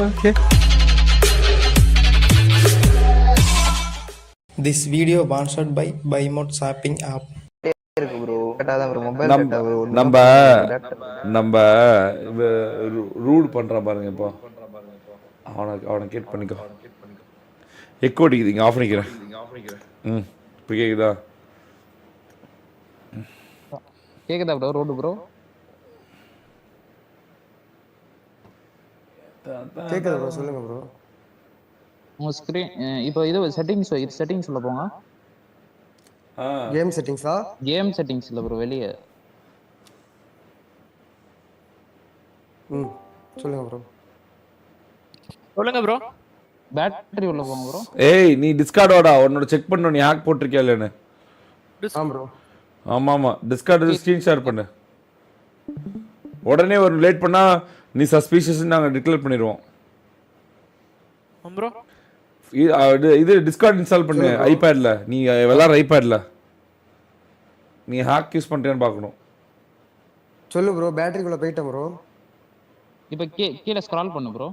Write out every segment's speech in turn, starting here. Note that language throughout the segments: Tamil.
Okay. This video sponsored by Buymode Shopping app. இருக்கு ப்ரோ கேட்டாதான் ப்ரோ மொபைல் டேட்டா ப்ரோ நம்ம நம்ம ரூட் பண்றான் பாருங்க. இப்போ அவனை கேட் பண்ணிக்கோ. எக்கோ அடிக்குது, ஆஃப் பண்ணிக்கிறேன். இப்போ கேக்குதா ப்ரோ ரோடு ப்ரோ கேக்குதா ப்ரோ? சொல்லுங்க ப்ரோ. உங்க ஸ்கிரீன் இப்போ இது செட்டிங்ஸ் உள்ள போங்க. கேம் செட்டிங்ஸா? கேம் செட்டிங்ஸ் இல்ல ப்ரோ, வெளிய. சொல்லுங்க ப்ரோ. சொல்லுங்க ப்ரோ. பேட்டரி உள்ள போங்க ப்ரோ. ஏய் நீ டிஸ்கார்டோடா உன்னோட செக் பண்ணு, நீ ஹேக் போட்டிருக்கியா இல்லன்னு. ப்ரோ. ஆமா டிஸ்கார்ட் ஸ்கிரீன் ஷேர் பண்ணு. உடனே ஒரு லேட் பண்ணா நீ சஸ்பீஷியஸ் நாங்க டிக்ளேர் பண்ணிடுவோம் ப்ரோ. இது டிஸ்கார்ட் இன்ஸ்டால் பண்ணு ஐபேட்ல. நீ விளையாடுற ஐபேட்ல நீ ஹேக் யூஸ் பண்றியான்னு பார்க்கணும். சொல்லு ப்ரோ. பேட்டரிக்குள்ள போயிட்டேன் ப்ரோ. இப்போ கீழ ஸ்க்ரால் பண்ணு ப்ரோ.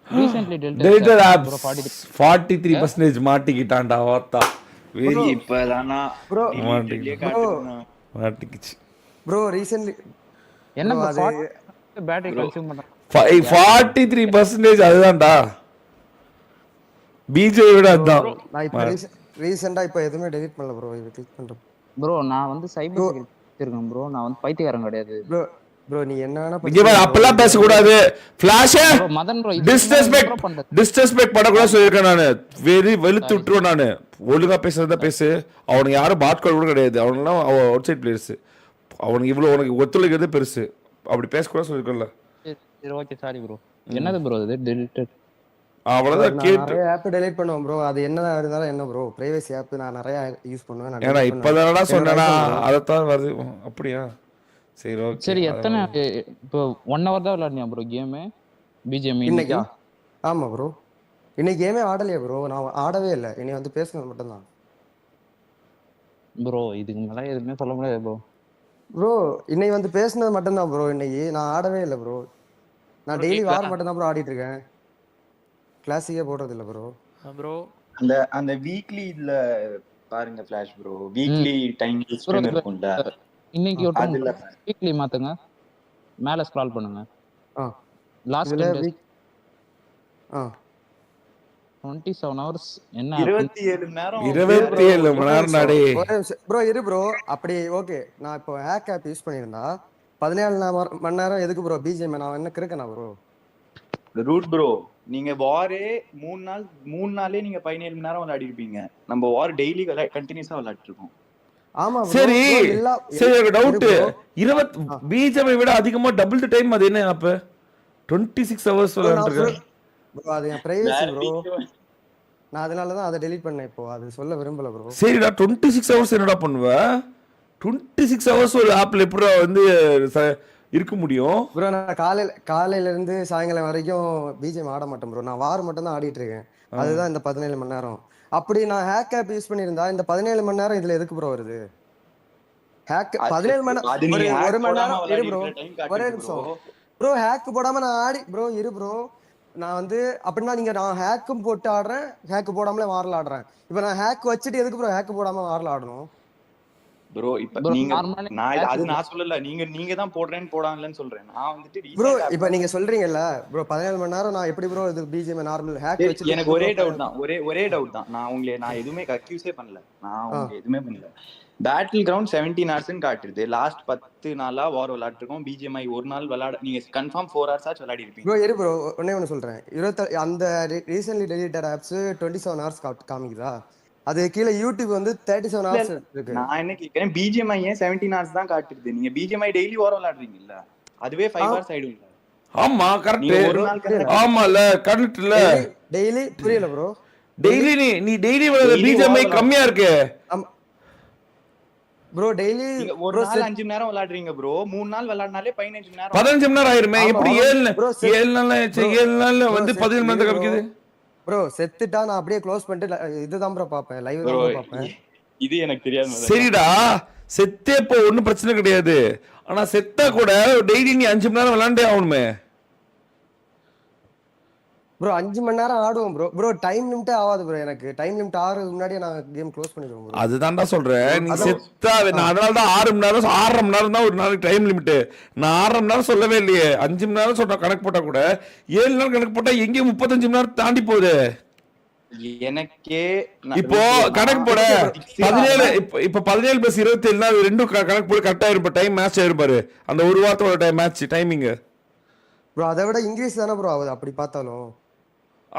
ரீசன்ட்லி டெலிட்டட் ஆப்ஸ் 43% மாட்டிக்கிட்டான்டா. வாத்தா வெரி இப்பதானா ப்ரோ மாட்டிக்கிச்சு ப்ரோ. ரீசன்ட்லி என்ன பேட்டரி கன்சியூம் பண்ற 43% அதுதான்டா. பிஜே விட அதான். நான் இப்போ ரீசன்ட்டா இப்போ எதுவுமே டெலீட் பண்ணல ப்ரோ. இது கிளிக் பண்றேன் ப்ரோ. நான் வந்து சைபர் செக்யூரிட்டி இருக்கேன் ப்ரோ. நான் வந்து பைத்தியக்காரன் கிடையாது ப்ரோ. நீ என்ன வேணா இங்க பாரு, அப்பலாம் பேச கூடாது. ஃபிளாஷ் மதன் ப்ரோ டிஸ்ரெஸ்பெக்ட் பண்ண கூட சொல்லிருக்கேன் நானு. வெளுத்து விட்டுருவேன் நானு. ஒழுங்கா பேசுறதா பேசு. அவனுக்கு யாரும் பாட்கால் கூட கிடையாது. அவனுலாம் அவுட் சைட் பிளேயர்ஸ். அவனுக்கு இவ்வளவு உனக்கு ஒத்துழைக்கிறது பெருசு. அப்படி பேச கூட சொல்லிருக்கேன்ல. சரி ஓகே சாரி ப்ரோ. என்னது ப்ரோ இது டெலிட்டட்? அவ்வளவுதான். கேட்டு நிறைய ஆப் டெலீட் பண்ணுவேன் ப்ரோ. அது என்னதா இருந்தாலும் என்ன ப்ரோ, பிரைவசி ஆப் நான் நிறைய யூஸ் பண்ணுவேன். ஏன்னா இப்பதானடா சொன்னேனா அதத்தான் வருது. அப்படியா? சரி ஓகே. சரி எத்தனை இப்போ 1 hour தான் விளையாடுனியா ப்ரோ கேம் பிஜிஎம் இன்னைக்கு? ஆமா ப்ரோ. இன்னைக்கு கேமே ஆடலையா ப்ரோ? நான் ஆடவே இல்லை. இனி வந்து பேசுனது மட்டும்தான் ப்ரோ. இதுக்கு மேல எதுவுமே சொல்ல முடியாது ப்ரோ. ப்ரோ இன்னைக்கு வந்து பேசுனது மட்டும்தான் ப்ரோ. இன்னைக்கு நான் ஆடவே இல்லை ப்ரோ. நான் டெய்லி வார் மட்டும் தான் ப்ரோ ஆடிட்டு இருக்கேன். கிளாசிக்கே போடுறது இல்லை ப்ரோ. ப்ரோ அந்த வீக்லி இதுல பாருங்க flash bro. Weekly time list இருக்கும்ல. இன்னைக்கு ஒரு வீக்லி மாத்துங்க. மேல ஸ்க்ரால் பண்ணுங்க. லாஸ்ட் வீக் 27 hours என்ன 27 நேரம் 27 மணி நேரம் நாடே ப்ரோ. இரு ப்ரோ. அப்படி ஓகே. நான் இப்போ ஹேக் ஆப் யூஸ் பண்ணியிருந்தா 17 மணி நேரம் எதுக்கு ப்ரோ பிஜிஎம்? நான் என்ன கிறுக்கனா ப்ரோ? ரூட் ப்ரோ, நீங்க வாரே 3 நாளே நீங்க 17 மணி நேரம் விளையாடி இருப்பீங்க. நம்ம வார் டெய்லி கண்டினியூஸா விளையாடிட்டு இருக்கோம். ஆமா சரி சரி. ஒரு டவுட். 20 பிஜிஎம் விட அதிகமா டபுள் தி டைம் அது என்ன ஆப்? 26 hours விளையாடுறேன் bro. அது என் பிரைவசி ப்ரோ. நான் அதனால தான் அதை டெலீட் பண்ணேன். இப்போ அது சொல்ல விரும்பல ப்ரோ. சரிடா 26 hours என்னடா பண்ணுவ? 26 hours ஒரு ஆப்ல எப்படி வந்து இருக்க முடியும் ப்ரோ? நான் காலையில இருந்து சாயங்காலம் வரைக்கும் பிஜிஎம் ஆட மாட்டேன் ப்ரோ. நான் வார் மட்டும் தான் ஆடிட்டு இருக்கேன். அதுதான் இந்த 17 மணி நேரம். அப்படி நான் ஹேக் ஆப் யூஸ் பண்ணியிருந்தா இந்த 17 மணி நேரம் இதுல எதுக்கு ப்ரோ வருது? ஹேக் 17 மணி நேரம் 1 மணி நேரம் இரு ப்ரோ. ஒரே நிமிஷம் ப்ரோ. ஹேக் போடாம நான் ஆடி ப்ரோ. இரு ப்ரோ. நான் வந்து அப்படின்னா நீங்க நான் ஹேக்கும் போட்டு ஆடுறேன், ஹேக் போடாமலே வார்ல ஆடுறேன். இப்போ நான் ஹேக் வச்சுட்டு எதுக்கு ப்ரோ ஹேக் போடாம வார்ல ஆடணும் ப்ரோ? இப்போ நீங்க நான் சொல்லல, நீங்க தான் போடுறேன்னு போடாங்கன்னு சொல்றேன். நான் வந்துட்டு ப்ரோ இப்போ நீங்க சொல்றீங்கல்ல ப்ரோ 17 மணி நேரம் நான் எப்படி ப்ரோ இது பிஜிஎம் நார்மல் ஹேக் வச்சு? எனக்கு ஒரே டவுட் தான். நான் எதுவுமே அக்யூஸே பண்ணல. நான் உங்களுக்கு எதுவுமே பண்ணல. பேட்டில் கிரவுண்ட் 17 hours காட்டுது. லாஸ்ட் 10 நாளா வார் விளையாட்டுருக்கோம். பிஜிஎம்ஐ ஒரு நாள் விளையாட நீங்க கன்ஃபார்ம் 4 hours ஆச்சு விளையாடி இருப்பீங்க ப்ரோ. இரு ப்ரோ. ஒண்ணு சொல்றேன். அந்த ரீசன்ட்லி டெலிட்டட் ஆப்ஸ் 27 hours காமிக்குதா? அது கீழ யூடியூப் வந்து 37 hours இருக்கு. நான் என்ன கேக்குறேன், பிஜிஎம்ஐ ஏன் 17 hours தான் காட்டுது? நீங்க பிஜிஎம்ஐ டெய்லி வார் விளையாடுறீங்கல்ல, அதுவே 5 hours ஆயிடும்ல. ஆமா கரெக்ட். ஆமால கரெக்ட்ல. டெய்லி புரியல ப்ரோ. டெய்லி நீ டெய்லி பிஜிஎம்ஐ கம்மியா இருக்கு ப்ரோ. டெய்லி ஒரு நாள் 5 மணி நேரம் விளையாடுறீங்க ப்ரோ. 3 நாள் விளையாடினாலே 15 மணி நேரம் 15 மணி நேரம் ஆயிருமே. எப்படி 7 நாள்ல வந்து 17 மணி நேரம் காமிக்குது ப்ரோ? செத்துட்டா நான் அப்படியே க்ளோஸ் பண்ணிட்டு இதுதான் ப்ரோ பாப்பேன். லைவ் தான் பாப்பேன். இது எனக்கு தெரியாது. சரிடா செத்தே இப்போ ஒன்னும் பிரச்சனை கிடையாது. ஆனா செத்தா கூட டெய்லி நீ 5 மணி நேரம் விளையாண்டே ஆகணுமே. ப்ரோ 5 மணி நேரம் ஆடுவோம் ப்ரோ. ப்ரோ டைம் லிமிட்டே ஆகாது ப்ரோ. எனக்கு டைம் லிமிட் ஆறதுக்கு முன்னாடியே நான் கேம் க்ளோஸ் பண்ணிடுவோம் ப்ரோ. அதுதான்டா சொல்றேன், நீ அதான் செத்தா நான் அதனால தான் 6 மணி நேரம் 6.5 மணி நேரம் தான் ஒரு நாளைக்கு டைம் லிமிட். நான் 6.5 மணி நேரம் சொல்லவே இல்லையே, 5 மணி நேரம் சொல்ற கணக்கு போட்டா கூட 7 நாள் கணக்கு போட்டா எங்கேயும் 35 மணி நேரம் தாண்டி போகுது. எனக்கே இப்போ கணக்கு போட 17 இப்ப 17 + 27 அது ரெண்டும் கணக்கு போட கரெக்டா இருக்கும். டைம் மேட்ச் ஆயிருப்பாரு அந்த ஒரு வாரத்தோட மேட்ச் டைமிங் ப்ரோ அதை விட இன்க்ரீஸ் தானே ப்ரோ ஆகுது அப்படி பார்த்தாலும்.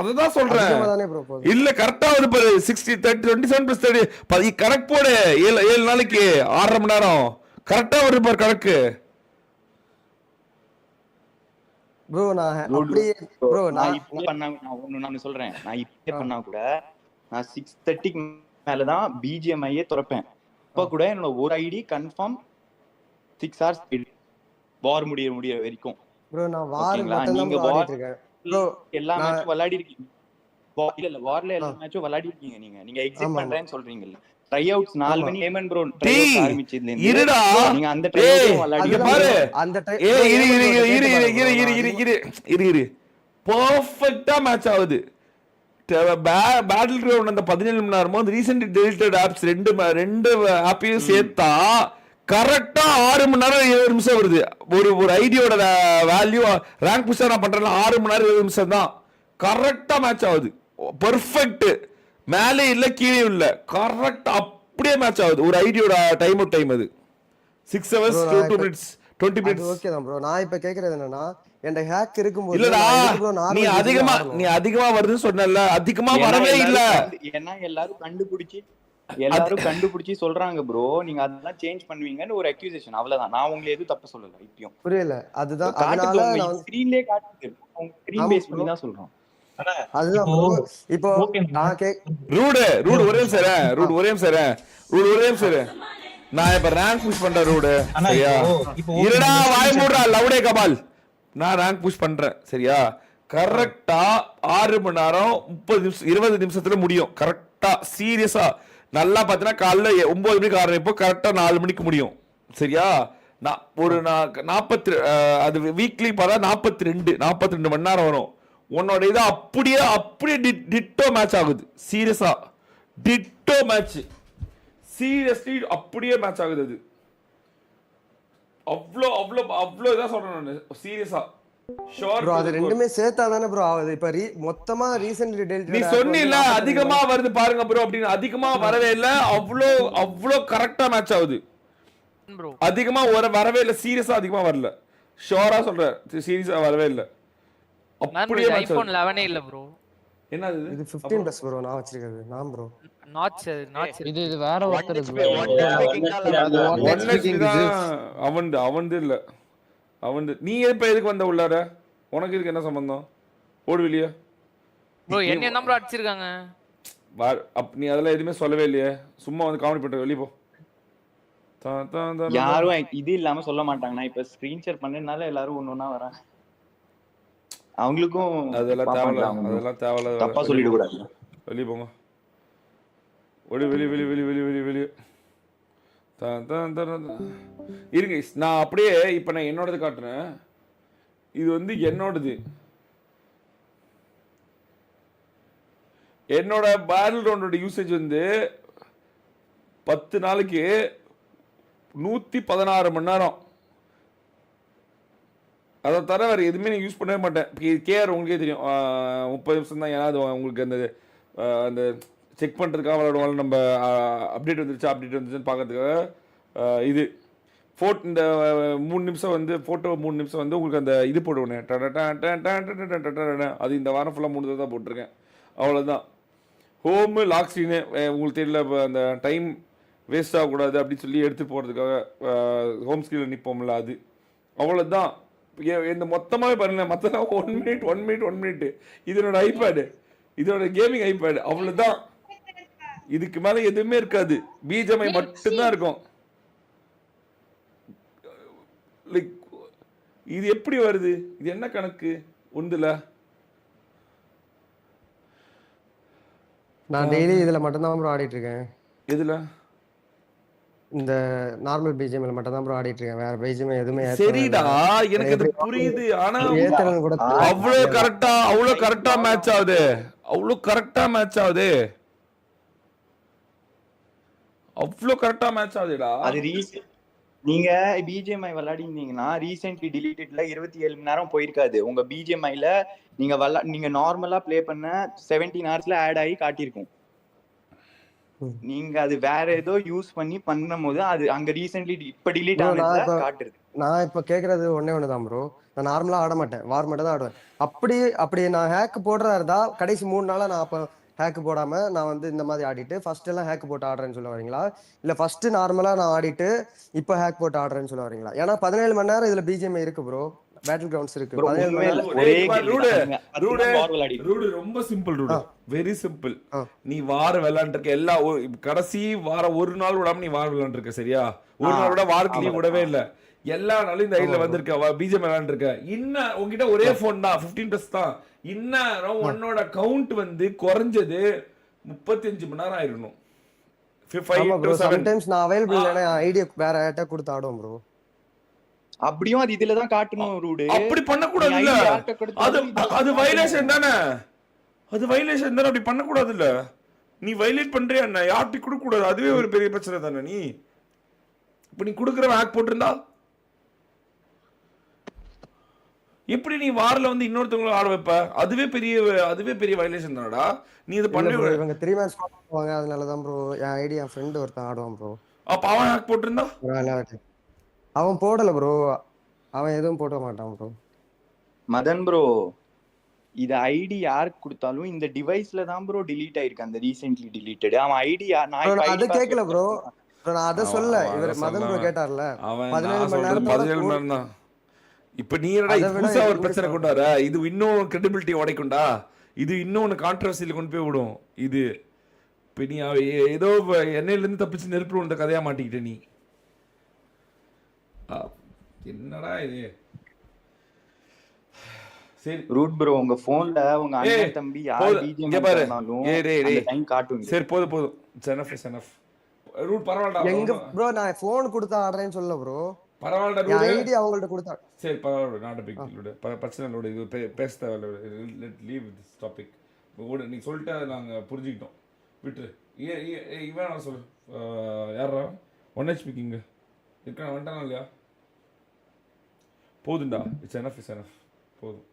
அதுதான் சொல்றேன். அதிகமா தானே ப்ரோ போகுது. இல்ல கரெக்டா வருது பாரு 60 30 27 + 30 கணக்கு போடு. 7 நாளைக்கு 6.5 மணி நேரம் கரெக்டா வருது பாரு கணக்கு. ப்ரோ நான் அப்படியே ப்ரோ நான் இப்போ பண்ணா நான் சொல்றேன், நான் இப்பே பண்ணா கூட நான் 6:30க்கு மேல தான் பிஜிஎம்ஐயே திறப்பேன். இப்ப கூட என்னோட ஒரு ஐடி கன்ஃபார்ம் 6 hours வார் முடிய வரைக்கும். ப்ரோ நான் வார் மட்டும் தான் ப்ரோ ஆடிட்டு இருக்கேன் ப்ரோ. எல்லா மேட்சும் விளையாடி இருக்கீங்க இல்ல வார்ல எல்லா மேட்சும் விளையாடி இருக்கீங்க. நீங்க எக்ஸிட் பண்றேன்னு சொல்றீங்கல்ல. ட்ரை அவுட்ஸ் 4 மணி ஏமன் ப்ரோ ட்ரை அவுட் ஆரம்பிச்சதுல இருந்து இருடா நீங்க அந்த ட்ரை அவுட்டும் விளையாடி பாரு. அந்த டைம் இரு பெர்ஃபெக்ட்டா மேட்ச் ஆகுது. பேட்டில் கிரவுண்ட் அந்த 17 மணி நேரமோ ரீசென்ட்லி டெலிட்டட் ஆப்ஸ் ரெண்டு ஆப்பையும் சேர்த்தா கரெக்டா 6 மணி நேரம் 7 நிமிஷம் வருது. ஒரு ஐடியோட வேல்யூ ரேங்க் புஷ் நான் பண்றேன் 6 மணி நேரம் 7 நிமிஷம் தான் கரெக்டா மேட்ச் ஆகுது. பெர்ஃபெக்ட், மேலே இல்ல கீழே இல்ல, கரெக்ட் அப்படியே மேட்ச் ஆகுது. ஒரு ஐடியோட டைம் அது 6 hours 2 minutes 20 minutes. ஓகே தான் ப்ரோ. நான் இப்ப கேக்குறது என்னன்னா என்ட ஹேக் இருக்கும்போது இல்லடா நீ அதிகமா வருதுன்னு சொன்னல, அதிகமா வரவே இல்ல. ஏன்னா எல்லாரும் கண்டுபிடிச்சி சொல்றாங்க ப்ரோ, நீங்க அதெல்லாம் சேஞ்ச் பண்ணுவீங்கன்னு ஒரு அக்யூசேஷன், அவ்வளவுதான். நான் உங்களை எதுவும் தப்பு சொல்லல. இப்பயும் புரியல. அதுதான் அதனால நான் ஸ்கிரீன்லயே காட்டுது, உங்க ஸ்கிரீன் பேஸ் பண்ணி தான் சொல்றோம். அதுதான் ப்ரோ. இப்போ நான் ரூட் ஒரே நிமிஷம் நான் இப்ப ரேங்க் புஷ் பண்றேன் ரூட். சரியா இருடா வாய் மூடுறா லவுடே கபால். நான் ரேங்க் புஷ் பண்றேன் சரியா. கரெக்டா 6 மணி நேரம் 30 நிமிஷம் 20 நிமிஷத்துல முடியும். கரெக்டா சீரியஸா நல்லா பாத்தீங்கன்னா காலைல 9 மணிக்கு ஆரம்பிப்போம், கரெக்டா 4 மணிக்கு முடியும். சரியா ஒரு 40 அது வீக்லி பார்த்தா 42 மணி நேரம் வரும். உன்னோட இது அப்படியே டிட்டோ மேட்ச் ஆகுது. சீரியஸா டிட்டோ மேட்ச், சீரியஸ்லி அப்படியே மேட்ச் ஆகுது. அது அவ்வளோ இதான் சொல்றேன் நான் சீரியஸா. ஷோர் ப்ரோ அது ரெண்டுமே சேர்த்தா தானே ப்ரோ ஆகுது. இப்ப மொத்தமா ரீசன்ட்லி டெலிட்டட் நீ சொன்னீல அதிகமா வருது பாருங்க ப்ரோ அப்படின்னு. அதிகமா வரவே இல்ல, அவ்வளோ கரெக்டா மேட்ச் ஆகுது. ப்ரோ அதிகமா வரவே இல்ல, சீரியஸா அதிகமா வரல. ஷோரா சொல்றேன், சீரியஸா வரவே இல்ல. அப்படியே ஐபோன் 11 இல்ல ப்ரோ. என்னது இது 15+ ப்ரோ நான் வச்சிருக்கிறது. நான் ப்ரோ நாட்ச் இது வேற ஒருத்தர் அவன்து இல்ல. நீ இப்ப எதுக்கு வந்த உள்ளார? உனக்கு இதுக்கு என்ன சம்பந்தம்? ஓடு வெளியே ப்ரோ. என்ன நம்பர் அடிச்சிருக்காங்க நீ அதெல்லாம் எதுவுமே சொல்லவே இல்லையே, சும்மா வந்து காமெடி பண்ற. வெளியே போ. யாரும் இது இல்லாம சொல்ல மாட்டாங்க. நான் இப்ப ஸ்கிரீன் ஷேர் பண்ணனால எல்லாரும் ஒண்ணா வராங்க. அவங்களுக்கும் அதெல்லாம் தேவையில்ல தப்பா சொல்லிட கூடாது. வெளியே போங்க. வெளியே இருங்க. நான் அப்படியே இப்ப நான் என்னோடது காட்டுறேன். இது வந்து என்னோடது. என்னோட பேட்டில் கிரவுண்டோட யூசேஜ் வந்து 10 நாளைக்கு 116 மணி நேரம். அதை தர வேறு எதுவுமே நான் யூஸ் பண்ணவே மாட்டேன். கேஆர் உங்களுக்கே தெரியும் 30 நிமிஷம் தான். ஏதாவது உங்களுக்கு அந்த செக் பண்ணுறதுக்காக விளையாடுவாங்க. நம்ம அப்டேட் வந்துருச்சுன்னு பார்க்கறதுக்காக இது இந்த 3 நிமிஷம் வந்து ஃபோட்டோ 3 நிமிஷம் வந்து உங்களுக்கு அந்த இது போடுவேன். அது இந்த வாரம் ஃபுல்லாக 3 தான் போட்டிருக்கேன். அவ்வளோதான். ஹோமு லாக் ஸ்க்ரீனு உங்களுக்கு தெரியல. அந்த டைம் வேஸ்ட் ஆகக்கூடாது அப்படின்னு சொல்லி எடுத்து போகிறதுக்காக ஹோம் ஸ்க்ரீனில் நிற்போம்ல அது. அவ்வளோதான். இந்த மொத்தமாகவே பாருங்க, மொத்தம் 1 மினிட். இது என்னோட ஐபேடு, இதோட கேமிங் ஐபேடு. அவ்வளோதான். இதுக்கு மேலே எதுவுமே இருக்காது. பிஜிஎம்ஐ மட்டும்தான் இருக்கும். லைக் இது எப்படி வருது? இது என்ன கணக்கு உண்டுல? நான் டெய்லி இதுல மட்டும் தான் ப்ரோ ஆடிட்டு இருக்கேன். எதுல? இந்த நார்மல் பிஜிஎம்ல மட்டும் தான் ப்ரோ ஆடிட்டு இருக்கேன். வேற பிஜிஎம் எதுவுமே சரிடா எனக்கு அது புரியுது ஆனா ஏத்தறது கூட அவ்வளவு கரெக்டா மேட்ச் ஆகுது அவ்வளவு கரெக்டா மேட்ச் ஆகுதுடா அது நீங்க பிஜிஎம்ஐ விளையாடிருந்தீங்கன்னா ரீசென்ட்லி டிலீட்டட்ல 27 மணி நேரம் போயிருக்காது. உங்க பிஜிஎம்ஐல நீங்க நார்மலா ப்ளே பண்ண 17 ஹவர்ஸ்ல ஆட் ஆகி காட்டியிருக்கும். நீங்க அது வேற ஏதோ யூஸ் பண்ணி பண்ணும்போது அது அங்க ரீசென்ட்லி இப்ப டிலீட் ஆனதுல காட்டுது. நான் இப்ப கேக்குறது ஒண்ணுதான் ப்ரோ. நான் நார்மலா ஆட மாட்டேன், வார் மட்டும் தான் ஆடுவேன். அப்படி நான் ஹேக் போடுறதா இருந்தா கடைசி 3 நாளா நான் அப்ப ஹேக் போடாம நான் வந்து இந்த மாதிரி ஆடிட்டு ஃபர்ஸ்ட் எல்லாம் ஹேக் போட்டு ஆடுறேன்னு சொல்ல வரீங்களா, இல்ல ஃபர்ஸ்ட் நார்மலா நான் ஆடிட்டு இப்ப ஹேக் போட்டு ஆடுறேன்னு சொல்ல வரீங்களா? ஏன்னா 17 மணி நேரம் இதுல பிஜிஎம் இருக்கு ப்ரோ, பேட்டில் கிரவுண்ட்ஸ் இருக்கு. 17 மணி நேரம் ரூடு ரொம்ப சிம்பிள் ரூடு, வெரி சிம்பிள். நீ வார விளையாண்டுருக்க எல்லா கடைசி வாரம் ஒரு நாள் விடாம நீ வார விளையாண்டுருக்க சரியா? ஒரு நாள் விட வாரத்துக்கு லீவ் விடவே இல்ல. எல்லா நாளும் இந்த ஐடில வந்திருக்க பிஜிஎம் விளையாண்டுருக்க. இன்னும் உங்ககிட்ட ஒரே போன் தான் 15+ தான். இன்னும் உன்னோட கவுண்ட் வந்து குறைஞ்சது 35 மணி நேரம் ஆயிரணும். சம்டைம்ஸ் நான் அவைலபிள் இல்லனா ஐடியா வேற யார்ட்ட கொடுத்து ஆடுவோம் ப்ரோ. அப்படியும் அது இதுல தான் காட்டணும் ரூடு. அப்படி பண்ண கூடாது இல்ல, அது வயலேஷன் தானே, அது வயலேஷன் தானே, அப்படி பண்ண கூடாது இல்ல. நீ வயலேட் பண்றியா என்ன? யார்ட்டி கொடுக்க கூடாது, அதுவே ஒரு பெரிய பிரச்சனை தானே. நீ இப்ப நீ கொடுக்குறவன் ஹேக் போட்டிருந்தா எப்படி நீ வாரில் வந்து இன்னொருத்தவங்கள ஆட வைப்ப? அதுவே பெரிய வயலேஷன் தானடா. நீ இது பண்ணி இவங்க 3 மேட்ச் போவாங்க, அதனால தான் ப்ரோ என் ஐடியா ஃப்ரெண்ட் ஒருத்தன் ஆடுவான் ப்ரோ. அப்ப அவன் ஹேக் போட்டிருந்தா? அவன் போடல ப்ரோ, அவன் எதுவும் போட மாட்டான் ப்ரோ. மதன் ப்ரோ, இது ஐடி யாருக்கு கொடுத்தாலும் இந்த டிவைஸ்ல தான் ப்ரோ டிலீட் ஆயிருக்கு. அந்த ரீசென்ட்லி டிலீட்டட் அவன் ஐடி நான் அது கேக்கல ப்ரோ, நான் அத சொல்ல. இவர் மதன் ப்ரோ கேட்டார்ல 17 மணி நேரம் தான். இப்ப நீ என்னடா புதுசா ஒரு பிரச்சனை கொண்டு வர? இது இன்னும் கிரெடிபிலிட்டி உடைக்கும்டா, இது இன்னும் கான்ட்ரவர்சியில கொண்டு போய் விடும். இது இப்ப நீ ஏதோ எண்ணெயில இருந்து தப்பிச்சு நெருப்பு உண்ட கதையா மாட்டிக்கிட்ட நீ. என்னடா இது? சரி ரூட் ப்ரோ, உங்க போன்ல உங்க அண்ணன் தம்பி யார் பிஜிஎம் பண்ணாலும் அந்த டைம் காட்டுங்க. சரி போதும் செனஃப் ரூட் பரவாயில்லை. எங்க ப்ரோ நான் போன் கொடுத்து ஆடுறேன்னு சொல்ல ப்ரோ, பரவாயில்லை ரூட் ஐடி அவங்கள்ட்ட கொடுத்தா. சரி பரவாயில்லை, நாட் a big deal. பிரச்சனை இல்லை, இது பேச தேவையில்லை. Let leave this topic. நீ சொல்லிட்டு நாங்க புரிஞ்சுக்கிட்டோம், விட்டுரு. இவன் நான் சொல்லு, யாரா 1 HP கிங் இருக்கா? வந்துட்டானா இல்லையா? போதுண்டா, இட்ஸ் எனஃப் போதும்.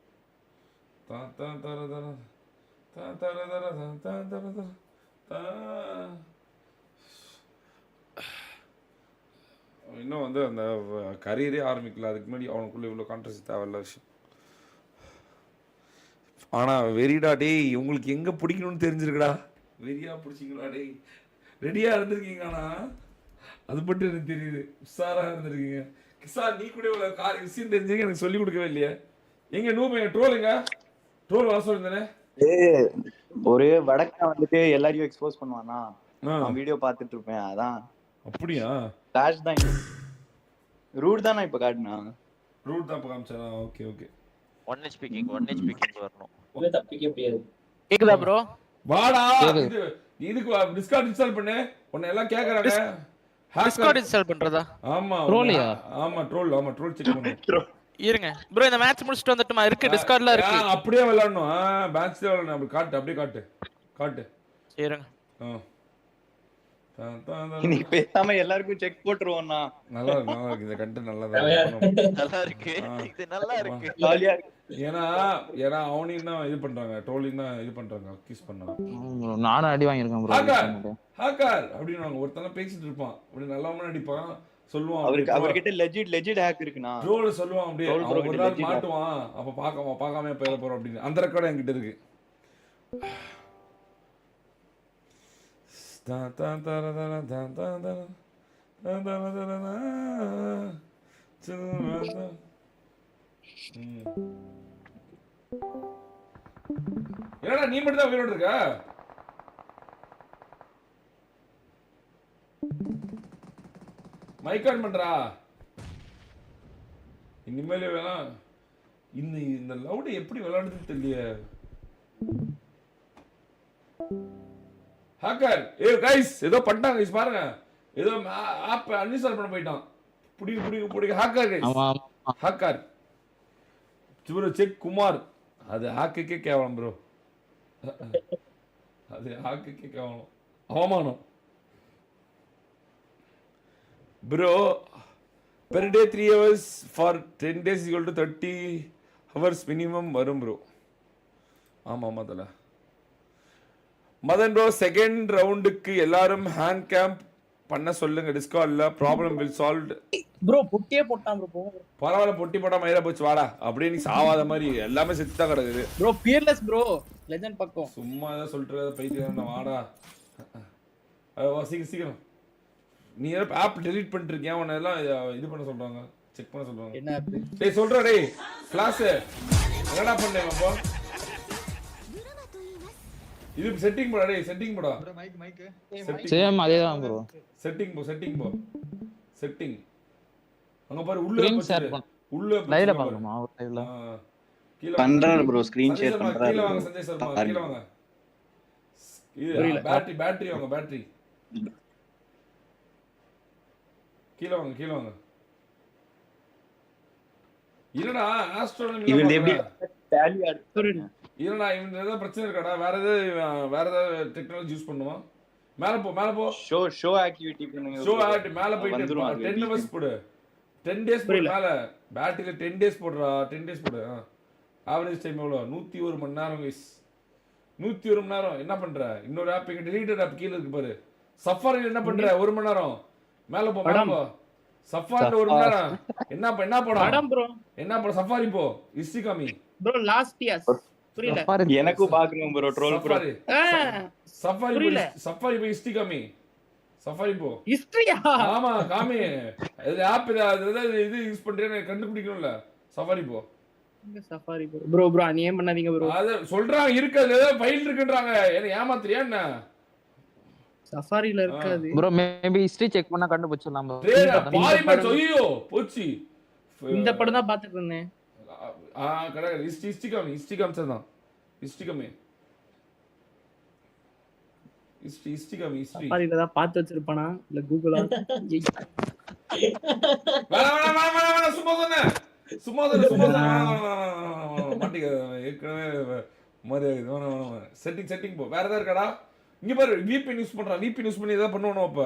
இன்னும் வந்து அந்த கரியரே ஆரம்பிக்கல, அதுக்கு முன்னாடி அவனுக்குள்ள இவ்வளோ கான்ட்ரவர்சி தேவையில்ல விஷயம். ஆனா வெறிடா டேய், உங்களுக்கு எங்க பிடிக்கணும்னு தெரிஞ்சிருக்குடா. வெறியா பிடிச்சிங்களா டேய்? ரெடியா இருந்திருக்கீங்கண்ணா, அது மட்டும் எனக்கு தெரியுது. உஷாரா இருந்திருக்கீங்க. கிசா நீ கூட இவ்வளோ விஷயம் தெரிஞ்சுக்க எனக்கு சொல்லி கொடுக்கவே இல்லையே. எங்க நூப ட்ரோலுங்க, ட்ரோல் வர சொல்லிருந்தேனே. ஒரு வடக்க வந்துட்டு எல்லாரையும் எக்ஸ்போஸ் பண்ணுவானா, நான் வீடியோ பார்த்துட்டு இருப்பேன். அதான் அப்படியா? ஃபிளாஷ் தான் ரூட் தான் நான் இப்ப காட்டுனா. ரூட் தான் காமிச்சா? ஓகே 1 HP கிங் வரணும். ஒரே தப்பிக்க முடியாது. கேக்குதா ப்ரோ? வாடா, இதுக்கு டிஸ்கார்ட் இன்ஸ்டால் பண்ணு. உன்னை எல்லாம் கேக்குறாங்க. டிஸ்கார்ட் இன்ஸ்டால் பண்றதா? ஆமா ட்ரோலியா? ஆமா ட்ரோல் செக் பண்ணு. இருங்க ப்ரோ, இந்த மேட்ச் முடிச்சிட்டு வந்துட்டுமா? இருக்கு டிஸ்கார்ட்ல இருக்கு. அப்படியே விளையாடணும். மேட்ச்ல விளையாடணும். அப்படி காட்டு, அப்படியே காட்டு. சரிங்க. நீ பேசாம எல்லாருக்கும் செக் போட்டுருவோம்னா. நல்லா இருக்கு இந்த கண்டென்ட். நல்லா இருக்கு. ஜாலியா இருக்கு. ஏன்னா அவனையும் தான் இது பண்றாங்க, ட்ரோலிங் தான் இது பண்றாங்க, அக்யூஸ் பண்றாங்க. நானும் அடி வாங்கியிருக்கேன் ப்ரோ. ஹேக்கர் அப்படின்னு ஒருத்தன பேசிட்டு இருப்பான், அப்படி நல்லவனா அடிப்பான், சொல்லுவான். அவர்கிட்ட லெஜிட் ஹேக் இருக்குனா ட்ரோல் சொல்லுவான். அப்படியே ஒரு நாள் மாட்டுவான், அப்ப பார்க்காம போயிட போறோம் அப்படின்னு. அந்த ரெக்கார்ட் என்கிட்ட இருக்கு. என்னடா நீ மட்டும் தான் உயிரோடு இருக்க? மைக் ஆன் பண்றா. இனிமேலே வேணாம். இந்த லவுட் எப்படி விளையாடுதுன்னு தெரியல. ஹேக்கர் கைஸ் ஏதோ பண்ணிட்டாங்க கைஸ், பாருங்க. ஏதோ ஆப் அன்இன்ஸ்டால் பண்ண போயிட்டான். புடிங்க ஹேக்கர் கைஸ். ஆமா ஹேக்கர் ப்ரோ செக் குமார். அது ஹேக்கருக்கே கேவலம் ப்ரோ. அது ஹேக்கருக்கே கேவலம், அவமானம் bro. Per day 3 hours for 10 days equal to 30 hours minimum வரும் ப்ரோ. ஆமா தல மதன் ப்ரோ. செகண்ட் ரவுண்டுக்கு எல்லாரும் ஹேண்ட் கேம்ப் பண்ண சொல்லுங்க டிஸ்கார்ட்ல. ப்ராப்ளம் வில் சால்வ் ப்ரோ பொட்டியே போட்டான் ப்ரோ போங்க. பரவாயில்ல, பொட்டி போட்டா மயிரா போச்சு வாடா. அப்படியே நீ சாவாத மாதிரி எல்லாமே செத்து தான் கிடக்குது. ப்ரோ பியர்லெஸ் ப்ரோ லெஜெண்ட் பக்கம். சும்மா ஏதாவது சொல்லிட்டு பைத்தியம் வாடா. சீக்கிரம் நீ ஏதாவது ஆப் டெலீட் பண்ணிட்டு இருக்கியா? உன்னை எல்லாம் இது பண்ண சொல்றாங்க, செக் பண்ண சொல்றாங்க. என்ன ஆப்? டேய் சொல்றா டேய் ஃபிளாஷ் என்னடா பண்ணேன் அப்போ? இது செட்டிங் போடா டேய், செட்டிங் போடா. சேம் அதேதான் ப்ரோ. செட்டிங் போ. செட்டிங் அங்க பாரு உள்ள ஸ்கிரீன் ஷேர் பண்ணு. உள்ள லைவ்ல பார்க்கணுமா? லைவ்ல கீழ பண்றாரு ப்ரோ, ஸ்கிரீன் ஷேர் பண்றாரு. கீழ வாங்க சஞ்சய் சர்மா, கீழ வாங்க. இது பேட்டரி வாங்க, பேட்டரி கீழ வாங்க. என்னடா ஆஸ்ட்ரோனமி இவன் எப்படி டேலி என்னடா இவன் ஏதாவது பிரச்சனை இருக்காடா? வேற ஏதாவது டெக்னாலஜி யூஸ் பண்ணுமா? மேல போ. ஷோ ஆக்டிவிட்டி பண்ணுங்க. ஷோ ஆக்டிவிட்டி மேல போயிட்டு 10 hours போடு. 10 days போடு மேல. பேட்டரியில 10 days போடுறா. 10 days போடு. ஆவரேஜ் டைம் எவ்வளவு? 101 மணி நேரம் guys. 101 மணி நேரம் என்ன பண்ற? இன்னொரு ஆப் இங்க டெலீட்டட் ஆப் கீழ இருக்கு பாரு. சஃபாரில என்ன பண்ற? 1 மணி நேரம் மேல போ. சஃபாரில 1 மணி நேரம் என்ன படம்? படம் ப்ரோ. என்ன படம்? சஃபாரி போ. ஹிஸ்டரி காமி ப்ரோ லாஸ்ட் இயர்ஸ். புரியல. எனக்கும் பாக்கணும் ப்ரோ ட்ரோல் ப்ரோ. சஃபாரி போ ஹிஸ்டரி காமி. சஃபாரி போ. ஹிஸ்டரியா? ஆமா காமி. இது ஆப் இது யூஸ் பண்றேன்னு கண்டுபிடிக்கணும்ல. சஃபாரி போ. சஃபாரி ப்ரோ நீ ஏன் பண்ணாதீங்க ப்ரோ. அத சொல்றாங்க இருக்குது ஃபைல் இருக்குன்றாங்க. என்ன ஏமாத்துறியா என்ன? சஃபாரில இருக்காது ப்ரோ. மேபி ஹிஸ்டரி செக் பண்ணா கண்டுபிடிச்சலாம் ப்ரோ. பாரி மேட்ச் ஐயோ போச்சு. இந்த படம் தான் பாத்துட்டு இருந்தேன். கரெக்ட். ஹிஸ்டரி காமி தான். ஹிஸ்டரி காமி. சஃபாரில தான் பார்த்து வச்சிருப்பானா இல்ல கூகுளா? வேணா சும்மா சொன்னே மாட்டிக்க ஏற்கனவே மாதிரி. செட்டிங் போ. வேற ஏதாவது இருக்காடா? இங்க பாரு VPN யூஸ் பண்றான். VPN யூஸ் பண்ணி ஏதாவது பண்ணுவானோ? அப்ப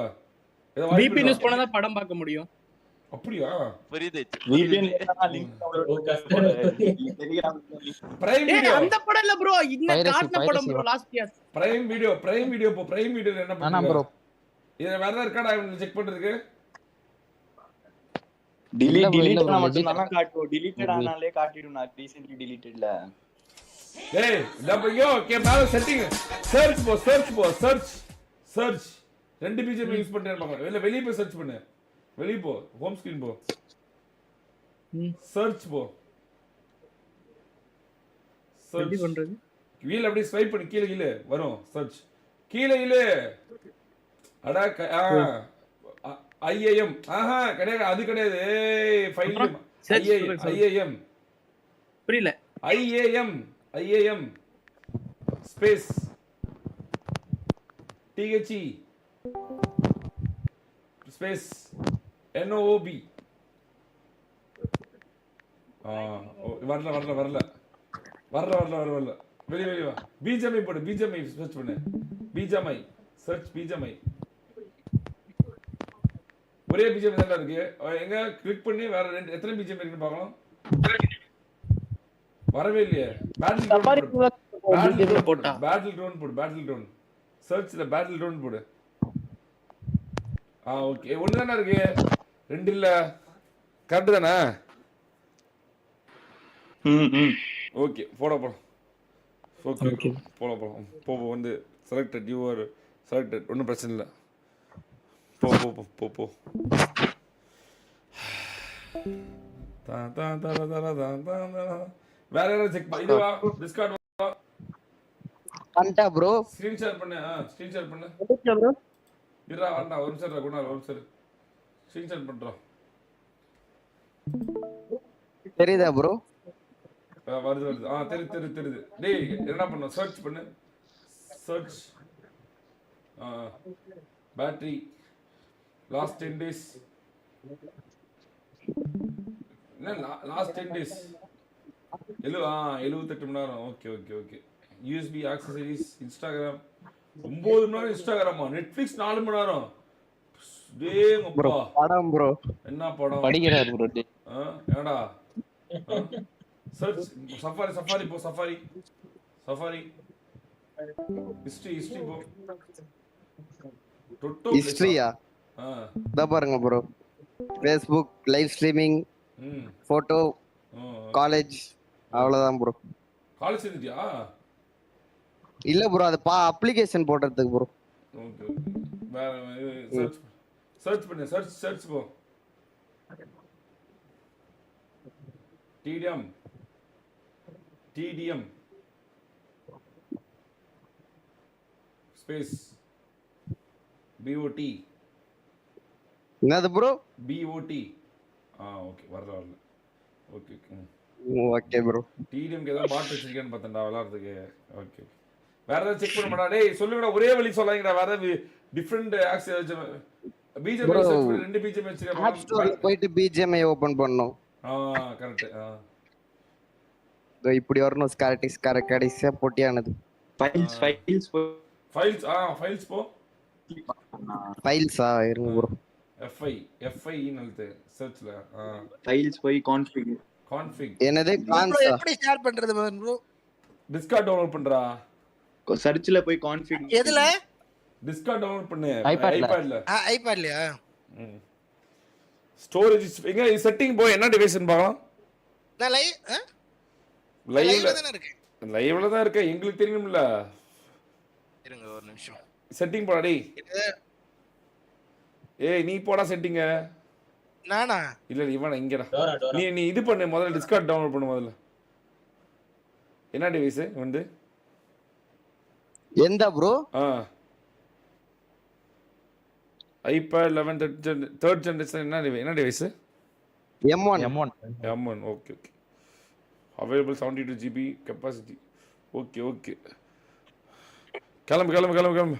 VPN யூஸ் பண்ணா தான் படம் பார்க்க முடியும். அப்படியா? புரியுது. VPN லிங்க் பிரைம் வீடியோ அந்த படம் இல்ல ப்ரோ. இந்த காட்ன படம் bro last year. Prime video போ. பிரைம் வீடியோல என்ன நானா பண்ணுங்க ப்ரோ? இது வேற ஏதாவது இருக்காடா இவன் செக் பண்றதுக்கு? delete பண்ணா மட்டும் தான் காட்டும். deleted ஆனாலே காட்டிடும். நான் recently deletedல. டேய் டபுள்யூ கே மேல செட்டிங் சர்ச் 2 BGM யூஸ் பண்றேன்னு பாக்க. இல்ல வெளிய போய் சர்ச் பண்ணு. வெளிய போ. ஹோம் ஸ்கிரீன் போ. சர்ச் போ. எப்படி பண்றது? வீல் அப்படியே ஸ்வைப் பண்ணி கீழ வரும். சர்ச் கீழ அட IAM கிடையாது. அது கிடையாது. ஃபைல் IAM புரியல. IAM space THE space NOOB. வரல. வெளிய வா. BGMI போடு. BGMI சர்ச் பண்ணு. BGMI search. BGMI ஒரே BGMI தான் இருக்கு. எங்க கிளிக் பண்ணி வேற எத்தனை BGMI இருக்குன்னு பார்க்கலாம். வரவே இல்லையே. பேட்டில் ட்ரோன் சர்ச்ல பேட்டில் ட்ரோன் போடு. ஓகே. ஒண்ணு தானே இருக்கு, 2 இல்ல. கரெக்ட் தானே? ஓகே போலாம். ஓகே போலாம். போ வந்து செலக்டட். You are selected. ஒன்றும் பிரச்சனை இல்லை. போ. வேற யாராவது செக் பண்ணு. இதுவா டிஸ்கார்ட் பண்ணிட்டா ப்ரோ. ஸ்கிரீன் ஷேர் பண்ணு. ப்ரோ இருடா வாடா. ஒரு நிமிஷம் ஸ்கிரீன் ஷேர் பண்றோம். தெரியுதா ப்ரோ? வருது. தெரியுது. டேய் என்ன பண்ணு? சர்ச் பண்ணு. சர்ச் பேட்டரி லாஸ்ட் 10 days என்ன லாஸ்ட் 10 days 78 மணி நேரம். Okay okay okay. USB accessories, Instagram 9 மணி நேரம், இன்ஸ்டாகிராமா, நெட்ஃபிளிக்ஸ் 4 மணி நேரம். ப்ரோ படம் ப்ரோ என்ன படம் படிக்கிறார் ப்ரோ. ஏடா சர்ச் சஃபாரி போ, சஃபாரி ஹிஸ்டரி போ. டொட்டோ ஹிஸ்டரியா? இத பாருங்க bro, Facebook live streaming, photo, college, அவ்வளவுதான் ப்ரோ. காலேஜ் சேர்ந்துட்டியா? இல்ல ப்ரோ, அது அப்ளிகேஷன் போடுறதுக்கு ப்ரோ. ஓகே வேற சர்ச் பண்ணு, சர்ச் போ. TDM space BOT. என்னது ப்ரோ? BOT. ஓகே வரல. Okay okay bro. TDMக்கு ஏதாவது பாட் வச்சிருக்கேன்னு பார்த்தேன்டா விளையாடுறதுக்கு. ஓகே வேற ஏதாவது செக் பண்ண மாட்டா? டேய் சொல்லுங்கடா, ஒரே வழி சொல்லாங்கடா. வேற ஏதாவது டிஃபரண்ட் ஆக்சஸ் BGM சர்ச் பண்ணி 2 BGM வச்சிருக்கேன். ஆப் ஸ்டோர்ல போயிட்டு BGMஐ ஓபன் பண்ணனும். கரெக்ட். இப்படி வரணும். கடைசியா போட்டியானது. ஃபைல்ஸ் போ. ஃபைல்ஸா இருங்க ப்ரோ. FI னல்து சர்ச்ல. ஃபைல்ஸ் போய் கான்ஃபிக். என்னது கான்ஸா? எப்படி ஷேர் பண்றது ப்ரோ? டிஸ்கார்ட் டவுன்லோட் பண்றா. சர்ச்ல போய் கான்ஃபிக். எதுல? டிஸ்கார்ட் டவுன்லோட் பண்ணு ஐபேட்ல. ஐபேட்லயா? ஸ்டோரேஜ் எங்க செட்டிங் போய் என்ன டிவைஸ்னு பார்க்கலாம். நான் லைவ்ல தான இருக்கேன். லைவ்ல தான் இருக்க, எங்களுக்கு தெரியும்ல. இருங்க ஒரு நிமிஷம். செட்டிங் போடா டேய். ஏய் நீ போடா செட்டிங்க. நானா? இல்ல இவனா இங்கடா. நீ இது பண்ணு முதல்ல, டிஸ்கார்ட் டவுன்லோட் பண்ணு முதல்ல. என்ன டிவைஸ் வந்து? எந்த ப்ரோ? iPad 11 3rd generation. என்ன device? M1. Okay available 72 GB capacity. Okay கிளம்பு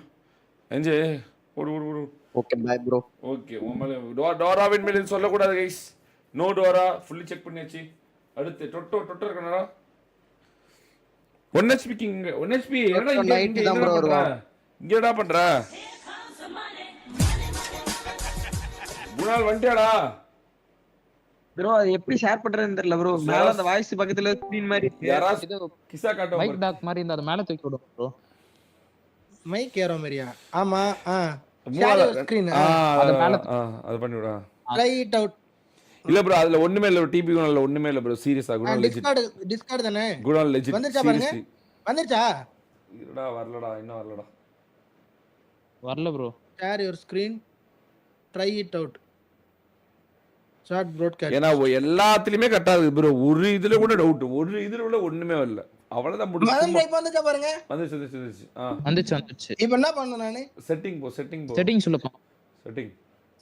என்ஜாய். ஓடு. Okay bye bro. ஓகே உம்மல டோராவின் மேல சொல்ல கூடாது guys. No Dora fully check பண்ணியாச்சு. அடுத்து டொட்டோ இருக்கணும்டா. 1 HP என்னடா இங்கடா பண்ற? குணால் வந்துடா ப்ரோ. அது எப்படி ஷேர் பண்றதுன்னு தெரியல ப்ரோ. மேல அந்த வாய்ஸ் பக்கத்துல ஸ்கிரீன் மாதிரி யாராவது கிசா காட்டும். மைக் டாக் மாதிரி இந்த மேல தூக்கி விடு ப்ரோ. மைக் ஏறோ மாதிரியா? ஆமா. ஸ்கிரீன் அது மேல அது பண்ணி விடு. Try it out. இல்ல ப்ரோ அதுல ஒண்ணுமே இல்ல. டிபி குணால்ல ஒண்ணுமே இல்ல ப்ரோ. சீரியஸா குணால் லெஜிட். டிஸ்கார்ட் தானே? குணால் லெஜிட். வந்துச்சா பாருங்க. வந்துச்சா? இருடா வரலடா, இன்னும் வரலடா. வரல bro. Share your screen, try it out. Short broadcast. ஏனா எல்லாத்துலயுமே கட்டாது ப்ரோ. ஒரு இதுல கூட டவுட், ஒரு இதுல கூட ஒண்ணுமே வரல. அவ்வளவுதான் முடிஞ்சு. இப்போ வந்துச்சா பாருங்க. வந்துச்சு. இப்போ என்ன பண்ணனும் நானு? செட்டிங் போ. செட்டிங் சொல்லுப்பா.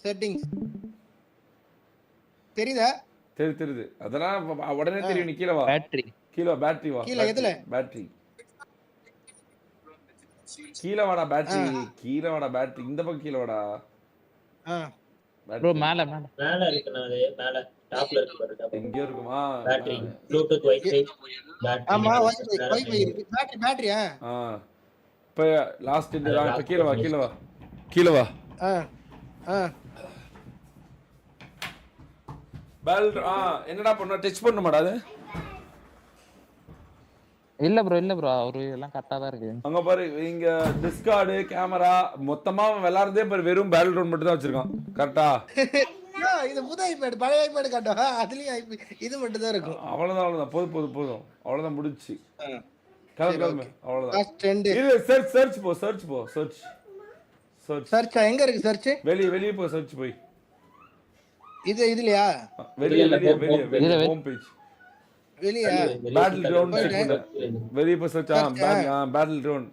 செட்டிங்ஸ் தெரியுதா? தெரியுது. அதெல்லாம் உடனே தெரியும். நீ கீழ வா. பேட்டரி வா. கீழ எதுல? பேட்டரி. கீழ வாடா பேட்டரி. இந்த பக்கம் கீழ வாடா. ப்ரோ மேல இருக்குனா அது மேல டாப்ல இருக்கு பாருங்க. எங்க இருக்குமா? Battery, Bluetooth, wifi, battery. ஆமா வைஃபை இருக்கு. பேட்டரியா? இப்ப லாஸ்ட் இந்த தான். இப்ப கீழ வா. பெல் என்னடா பண்ண? டச் பண்ண மாட்டாது. இல்ல ப்ரோ அவரு எல்லாம் கரெக்ட்டா தான் இருக்கு. அங்க பாரு இங்க டிஸ்கார்ட், கேமரா மொத்தமா விளையாடுறதே பாரு வெறும் பேட்டில் கிரவுண்ட் மட்டும் தான் வச்சிருக்கான். கரெக்ட்டா? இது புது ஐபேட், பழைய ஐபேட் காட்டும். அதுலயும் இது மட்டும் தான் இருக்கும். அவ்வளவுதான். போதும். அவ்வளவுதான் முடிஞ்சி. கிளம்பு. அவ்வளவுதான். இது சர்ச் போ. சர்ச் எங்க இருக்கு? சர்ச் வெளிய போ. சர்ச் போய் இதுலயா? வெளிய ஹோம் பேஜ். வெளியா? பேட்டில் கிரவுண்ட் செக் பண்ணு. வெளிய போ. Search battle ground.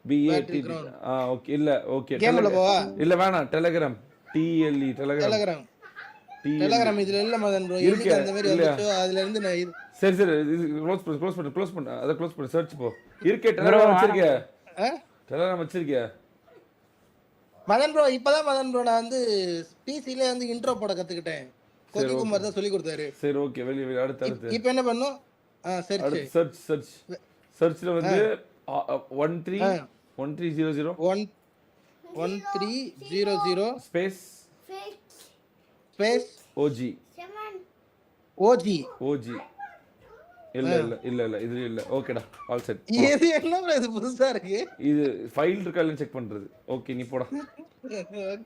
BAT. Okay இல்ல ஓகே. கேம்ல போவா? இல்ல வேணாம். டெலிகிராம். TLE Telegram. இதுல இல்ல மதன் ப்ரோ. இருக்கு அந்த மாதிரி வந்துட்டு அதுல இருந்து நான் இது சரி இது க்ளோஸ் பண்ணு. அத க்ளோஸ் பண்ணு. சர்ச் போ. இருக்கே டெலிகிராம் வச்சிருக்கியா? டெலிகிராம் வச்சிருக்கியா? மதன் ப்ரோ இப்பதான் மதன் ப்ரோ நான் வந்து பிசில வந்து இன்ட்ரோ போட கத்துக்கிட்டேன். கோகி குமார் தான் சொல்லி கொடுத்தாரு. சரி ஓகே வெளிய அடுத்து இப்போ என்ன பண்ணும்? சர்ச்ல வந்து 1300 1300 ஸ்பேஸ் OG இல்ல இது இல்ல ஓகேடா ஆல் செட். இது என்ன ப்ரோ இது புதுசா இருக்கு? இது ஃபைல் இருக்கா இல்லன்னு செக் பண்றது. ஓகே நீ போடா.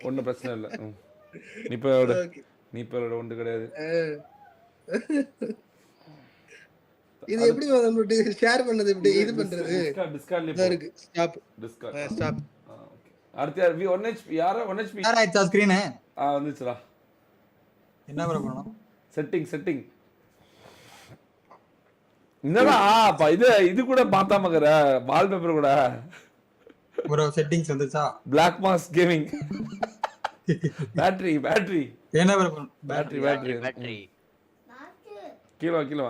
ஒண்ணும் பிரச்சனை இல்ல. நீ போட ஒன்று கிடையாது. இது எப்படி வந்து ஷேர் பண்ணது எப்படி இது பண்றது? டிஸ்கார்ட்ல இருக்கு. ஸ்டாப். ஓகே. அடுத்து யார் 1HP யாரா 1HP யாரா ஆயிச்சா ஸ்கிரீன்? வந்துச்சுடா. என்ன ப்ரோ பண்ணனும்? செட்டிங் என்னடா இது கூட பார்த்தாமக்கற வால் பேப்பர் கூட ப்ரோ செட்டிங்ஸ் வந்துச்சா? பிளாக் மாஸ் கேமிங் பேட்டரி என்ன ப்ரோ பேட்டரி கிலோ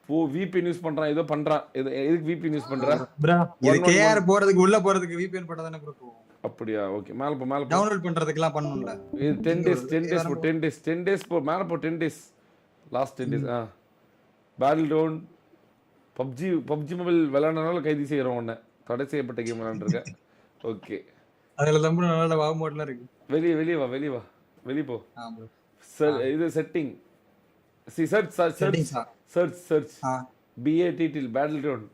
ஓ VPN யூஸ் பண்றான் ஏதோ பண்றான் எதுக்கு VPN யூஸ் பண்ற ப்ரோ இது KR போறதுக்கு உள்ள போறதுக்கு VPN போட்டா தானே ப்ரோ போகும். அப்படியா ஓகே மேல போ டவுன்லோட் பண்றதுக்குலாம் பண்ணனும்ல. இது 10 days போ மேல போ 10 days last 10 days battle ground PUBG mobile விளையாடுறனால கைது செய்யறோம் உன்னை தடை செய்யப்பட்ட கேம் விளையாண்டுருக்க. ஓகே அதுல தம்பு நல்ல வாவ் மோட்ல இருக்கு. வெளிய போ. சார் இது setting search BATT battle ground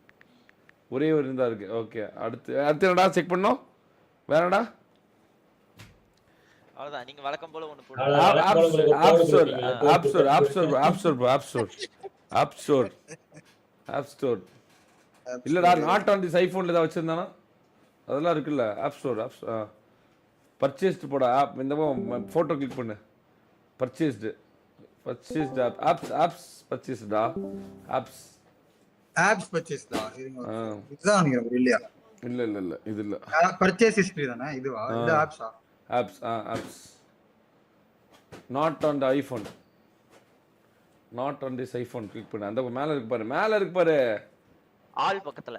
ஒரே ஒரு இருந்தா இருக்கு. ஓகே அடுத்து என்னடா செக் பண்ணோம் வேறடா அவ்வளவுதான் நீங்க வழக்கம் போல ஒன்னு போடுங்க. ஆப் ஸ்டோர் இல்லடா நாட் ஆன் திஸ் ஐபோன்ல ஏதாவது வச்சிருந்தானா அதெல்லாம் இருக்குல்ல ஆப் ஸ்டோர் பர்ச்சேஸ்டு போட ஆப் இந்த போட்டோ கிளிக் பண்ணு பர்ச்சேஸ்டு ஆப்ஸ் பர்ச்சேஸ்டா ஆப்ஸ் பர்ச்சேஸ்டா இதுதான் நினைக்கிறேன் இல்லையா? இல்ல இது இல்ல பர்ச்சேஸ் ஹிஸ்டரி தானே இதுவா? இந்த apps not on the iPhone not on this iPhone click பண்ணு அந்த மேல இருக்கு பாரு ஆல் பக்கத்துல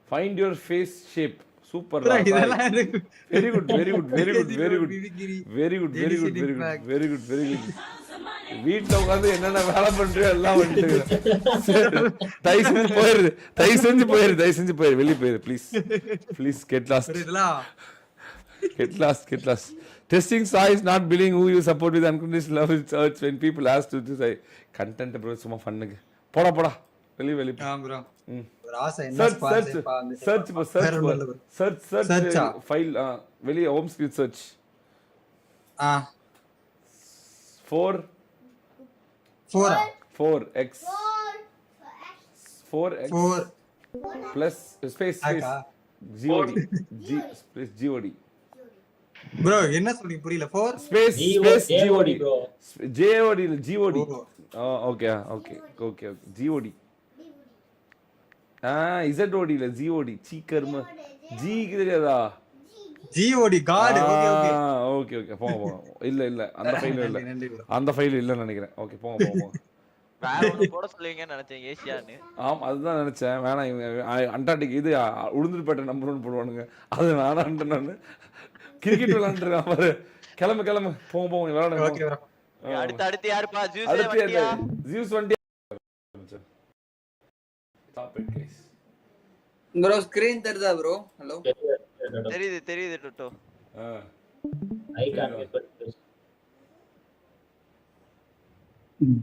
find your face shape super very good வீட்டுல உட்காந்து என்னென்ன வேலை பண்றியோ எல்லாம் வந்துட்டு தயவு செஞ்சு போயிரு வெளியே போயிரு please get lost testing saw is not billing who you support with unconditional love in church when people ask to say content bro சும்மா ஃபன்னுக்கு போடா வெளிய bro ஒரு ஆசை என்ன search file வெளிய home screen search 4x plus space god bro என்ன சொல்றீங்க புரியல 4 space god okay god zod இல்ல god சி கர்ம ஜி தெரியாதா god god okay போங்க இல்ல அந்த ஃபைல் இல்ல நினைக்கிறேன் ஓகே போங்க வேற ஒன்னு போட சொல்லுவீங்கன்னு நினைச்சேன் ஏசியான்னு. ஆமா அதுதான் நினைச்சேன் வேணாம் இவங்க அண்டார்டிக் இது உளுந்துருப்பேட்டை நம்பர் 1 போடுவானுங்க அது வேணான்ட்டு நான் கிரிக்கெட் விளையாண்டுருக்கான் பாரு கிளம்பு போங்க விளையாடுங்க. அடுத்து யாருப்பா ஜூஸ் வண்டியா ப்ரோ ஸ்கிரீன் தெரியுதா ப்ரோ? ஹலோ தெரியுது டோட்டோ.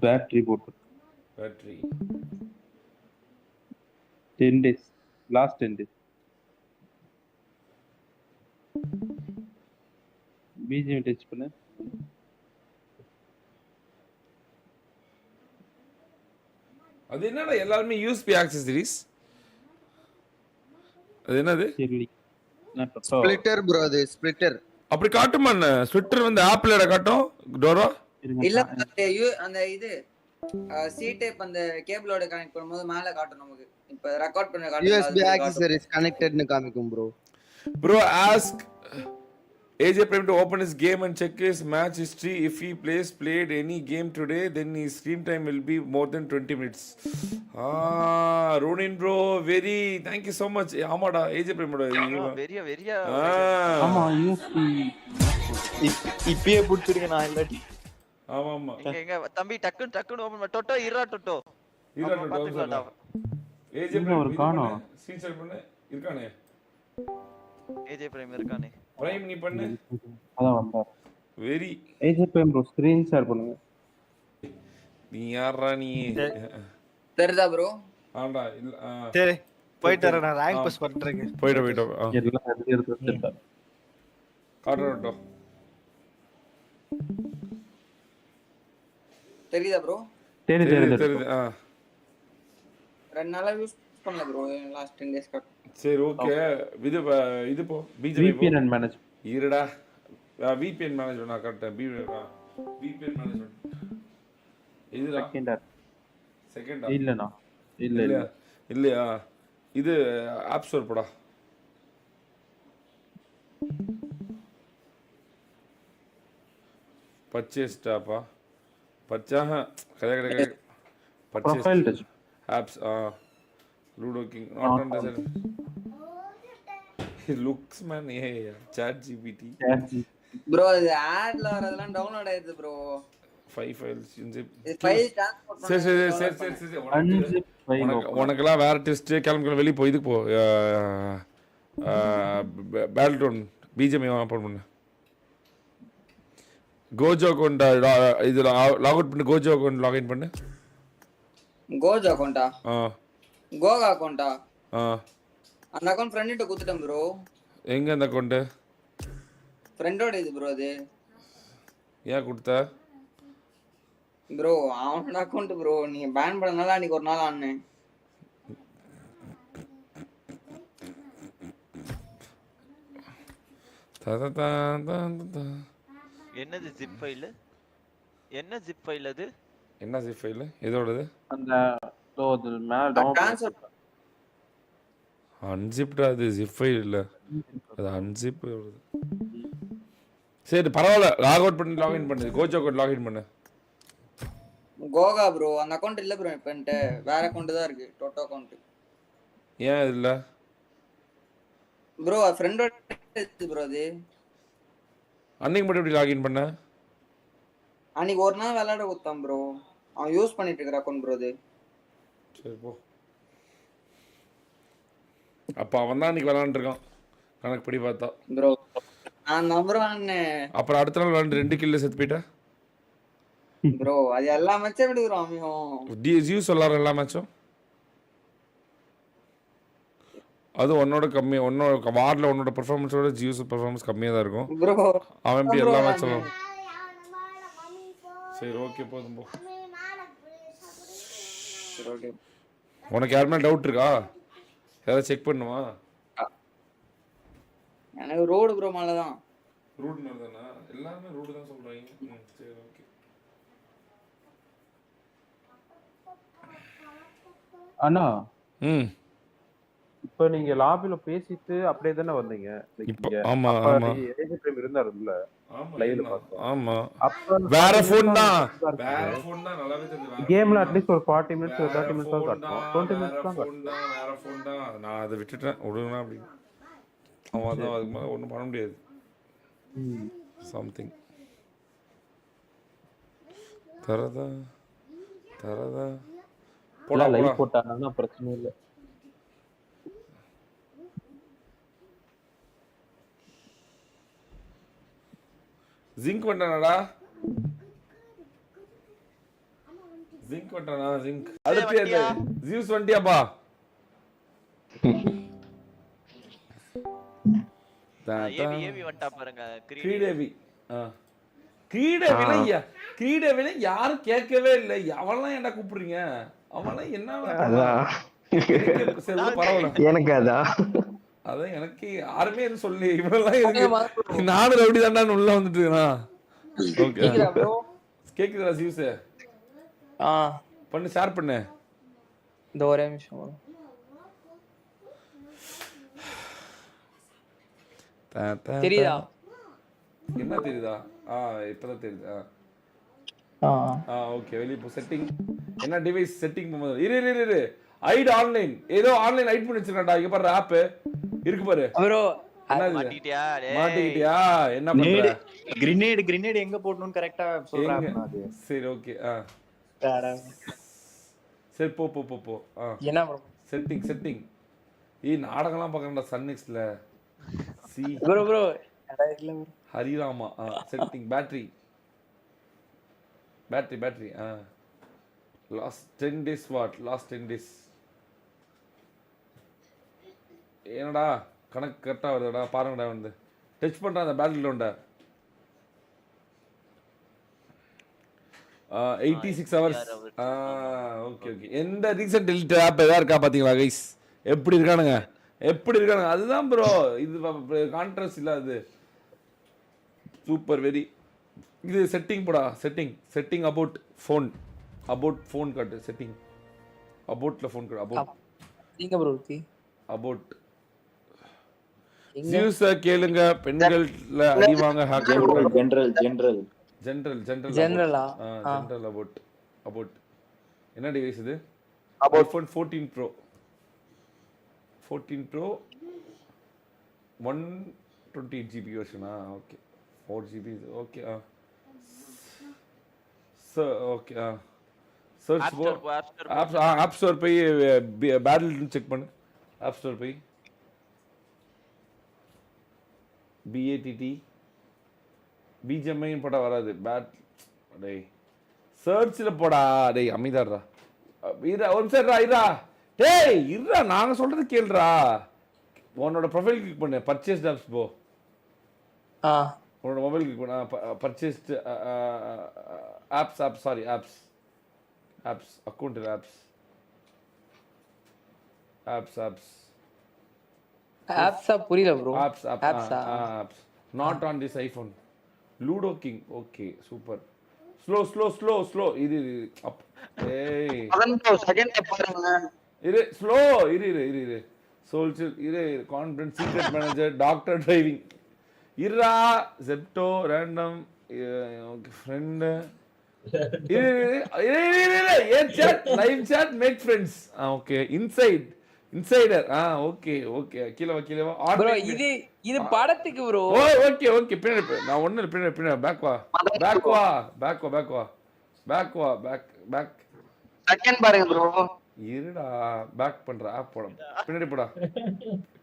Battery 10 days last 10 days BGM touch பண்ணு அது என்னடா எல்லாரும் USB ஆக்சஸரீஸ் அது என்னது ஸ்ப்ளிட்டர் ப்ரோ அது ஸ்ப்ளிட்டர் அப்படி காட்டுமான்னு ஸ்ப்ளிட்டர் வந்து ஆப்பிளோட காட்டும் டோரோ இல்ல அந்த இது சி டைப் அந்த கேபிளோட கனெக்ட் பண்ணும்போது மேல காட்டும் நமக்கு இப்ப ரெக்கார்ட் பண்ண காட்டும் USB accessories connected னு காமிக்கும் bro ask AJ Prime to open his game and check his match history. If he played any game today, then his stream time will be more than 20 minutes. Ronin bro, very thank you so much. ஆமாடா AJ Prime வெறியா ஆமா யூஎஸ்பி இப்பயே புடிச்சிருக்க நான் இல்லாட்டி. ஆமா எங்க தம்பி டக்குன்னு ஓபன் பண்ண டொட்டோ இரா டொட்டோ பாத்துக்கலாம்டா. AJ இன்னும் Prime ஒரு காணோம். ஸ்கிரீன் ஷேர் பண்ணு. இருக்கானே ஏஜே பிரைம் இருக்கானே. Prime நீ பண்ணு. அதான் வந்தார். Very AJ prime bro screen share பண்ணுங்க. நீ யாரா நீ? தெரியுதா ப்ரோ? ஆண்டா இல்ல சரி போயிட்டு வரேன், நான் ரேங்க் புஷ் பண்றேங்க. போய்டோ எல்லாம் எடுத்து காட்டோ. தெரியுதா ப்ரோ? தெரியுது. 2 நாளா யூஸ் பண்ணல ப்ரோ, லாஸ்ட் 10 டேஸ் கட். சரி ஓகே. இது போ BGM VPN and manage. இருடா. VPN மேனேஜ்மென்ட் நான் கரெக்ட்டா VPN மேனேஜ்மென்ட். இதுடா செகண்டா இல்லனா இல்ல இல்லையா? இது ஆப் ஸ்டோர் போடா. பர்ச்சேஸ் டாப்பா பச்சாஹ கடை profile touch apps Ludo King not on the it looks man chat GPT bro இது ஆட்ல வரதெல்லாம் டவுன்லோட் ஆயிடுது ப்ரோ. 5 files zip இது ஃபைல் ட்ரான்ஸ்போர்ட் சரி unzip file உனக்கெல்லாம் வேற டெஸ்ட் கிளம்பி வெளிய போய் இதுக்கு போ. பேட்டில்டோன் BGM ஓபன் பண்ணு. கோஜோ அக்கவுண்ட் இதுல லாக் அவுட் பண்ணு. கோஜோ அக்கவுண்ட் லாகின் பண்ணு. கோஜோ அக்கவுண்டா? கோகா அக்கவுண்டா? அந்த அக்கவுண்ட் ஃப்ரெண்ட்ட கொடுத்துட்டேன் ப்ரோ. எங்க அந்த அக்கவுண்ட்? ஃப்ரெண்டோட இது ப்ரோ அது. ஏன் கொடுத்த? ப்ரோ அவனோட அக்கவுண்ட் ப்ரோ, நீங்க பேன் பண்ணனால அன்னைக்கு ஒரு நாள் ஆனேன். என்னது zip ஃபைல்? என்ன zip ஃபைல் அது? என்ன zip ஃபைல்? எதோடது? அந்த அது மேல டவுன் ட்ரான்ஸ்ஃபர் unzipped அது zip ஃபைல் இல்ல. அது unzip. சரி பரவாயில்ல, லாக் அவுட் பண்ணி லாகின் பண்ணு. கோஜோ அக்கவுண்ட் லாகின் பண்ணு. கோகா ப்ரோ அந்த அக்கவுண்ட் இல்ல ப்ரோ, இப்பன்ட்டு வேற அக்கவுண்ட் தான் இருக்கு, டோட்டோ அக்கவுண்ட். ஏன் இல்ல ப்ரோ ஃப்ரெண்டோட இது ப்ரோ அது. அன்னைக்கு மட்டும் எப்படி லாகின் பண்ண? அன்னைக்கு ஒரு நாள் விளையாட கொடுத்தான் ப்ரோ, அவன் யூஸ் பண்ணிட்டு இருக்கிற அக்கவுண்ட் ப்ரோ அது. சரி போ. அப்ப அவன் தான் அன்னைக்கு விளையாண்டு இருக்கான் கணக்கு படி பார்த்தா. ப்ரோ நான் நம்பர் வாங்க. அப்புறம் அடுத்த நாள் விளையாண்டு 2 கில்ல செத்து போயிட்டா. ப்ரோ அது எல்லா மேட்சும் எப்படி ப்ரோ அமையும்? டிஎஸ்யூ சொல்லார எல்லா மேட்சும் அது உன்னோட கம்மி. உன்னோட வார்டில் உன்னோட பெர்ஃபார்மன்ஸோட ஜியூஸ் பெர்ஃபார்மன்ஸ் கம்மியாக தான் இருக்கும். ப்ரோ அவன் எப்படி எல்லா மேட்சும். சரி ஓகே போதும் போ. உனக்கு யாருமே டவுட் இருக்கா? யாராவது செக் பண்ணுவா? எனக்கு ரோடு ப்ரோ மேல தான். ரூட் மேல தானா? எல்லாரும் ரூட் தான் சொல்றாங்க. சரி ஓகே. அண்ணா இப்ப நீங்க லாபில பேசிட்டு அப்படியே தானே வந்தீங்க? ஆமா ஆமா ஏஜே பிரைம் இருந்தாருல்ல லைவ்ல பார்த்தோம். ஆமா அப்ப வேற ஃபோன் தான். வேற ஃபோன் தான் நல்லாவே தெரியுது. கேம்ல அட்லீஸ்ட் ஒரு 40 மினிட்ஸ் 30 மினிட்ஸ் தான் காட்டும். 20 மினிட்ஸ் தான் காட்டும். வேற ஃபோன் தான். நான் அதை விட்டுட்டேன் விடுங்கனா அப்படி. அவன் தான் அதுக்கு மேல ஒண்ணும் பண்ண முடியாது. சம்திங் தரதா போடா லைவ் போட்டானா பிரச்சனை இல்ல. ஜிங்க் வந்தானடா. ஜிங்க் வந்தானா? ஜிங்க் அடுத்து என்ன? ஜியூஸ் வண்டியாப்பா. ஏவி வண்டா பாருங்க. கிரீடேவி. கிரீடேவில கிரீடேவில யாரும் கேட்கவே இல்லை. அவன்லாம் என்ன கூப்பிடுறீங்க? அவன்லாம் என்ன? சரி பரவாயில்ல. எனக்கு அதான் அதான் எனக்கு யாருமே எதுவும் சொல்லி இவனெல்லாம் எதுக்கு நானும் ரவுடி தாண்டான்னு உள்ள வந்துட்டு இருக்கான். ஓகே கேக்குதா ஜியூஸ்? பண்ணு ஷேர் பண்ணு. இந்த ஒரே நிமிஷம். தெரியுதா? என்ன தெரியுதா? இப்பதான் தெரியுது. ஓகே, வெளிய போ. செட்டிங் என்ன டிவைஸ் செட்டிங் போகும்போது இரு ஐட் ஆன்லைன் ஏதோ ஆன்லைன் ஐட் பண்ணி வச்சிருக்கடா. இங்க பாரு ஆப் இருக்கு பாரு ப்ரோ. மாட்டிக்கிட்டியா? என்ன பண்ற? கிரேனேட் எங்க போடணும்னு கரெக்ட்டா சொல்றாங்க அது. சரி ஓகே. சரி போ. என்ன ப்ரோ? செட்டிங் நாடகம்லாம் பார்க்கறேன்டா சன்நெக்ஸ்ட்ல. சி ப்ரோ ஹரிராமா. Setting battery last 10 days what last 10 days. என்னடா கணக்கு கரெக்டா வருதுடா பாருங்கடா. வந்து டச் பண்ற அந்த பேட்டில் உண்ட 86 hours. ஓகே. எந்த ரீசன்ட் டெலிட் ஆப் ஏதா இருக்கா பாத்தீங்களா கைஸ்? எப்படி இருக்கானுங்க? அதுதான் ப்ரோ இது கான்ட்ராஸ்ட் இல்ல. அது சூப்பர் வெரி. இது செட்டிங் போடா. செட்டிங் அபவுட் ஃபோன் காட்டு. செட்டிங் அபவுட்ல ஃபோன் காட்டு. எங்க ப்ரோ இருக்கு? அபவுட் ஜியூஸ கேளுங்க. பெண்கள்ல அடி வாங்க ஹேக்கர். ஜெனரலா ஜெனரல் அபவுட் என்ன டிவைஸ் இது? அபவுட் ஃபோன் 14 Pro 128 GB வெர்ஷனா? Okay 4 GB. Okay. Okay. Search போ. ஆப் ஸ்டோர் போய் பேட்டில் செக் பண்ணு. ஆப் ஸ்டோர் போய் BATT BGMI போட்டா வராது. டேய் சர்ச்ல போடா. டேய் அமிதாடா. ஒரு நிமிஷம் இருடா. டேய் இருடா, நாங்க சொல்றது கேளுடா. உன்னோட ப்ரொஃபைல் கிளிக் பண்ணு. பர்ச்சேஸ்ட் ஆப்ஸ் போ. உன்னோட மொபைல் கிளிக் பண்ணு. பர்ச்சேஸ்ட் ஆப்ஸ் அக்கவுண்ட் ஆப்ஸ் புரியல bro. Apps not on this iPhone. Ludo King. Okay super. Slow இது ஏய் 11 செகண்ட் பாருங்க. இரு soldier confidence secret manager doctor driving இருடா. Zepto random okay friend live chat make friends. Okay insider. Okay கீழ ப்ரோ இது படத்துக்கு ப்ரோ. ஓகே பின்னாடி நான் ஒண்ணு பின்னாடி பேக் வா செகண்ட் பாருங்க ப்ரோ. இருடா பேக் பண்ற ஆப் போட. பின்னாடி போடா.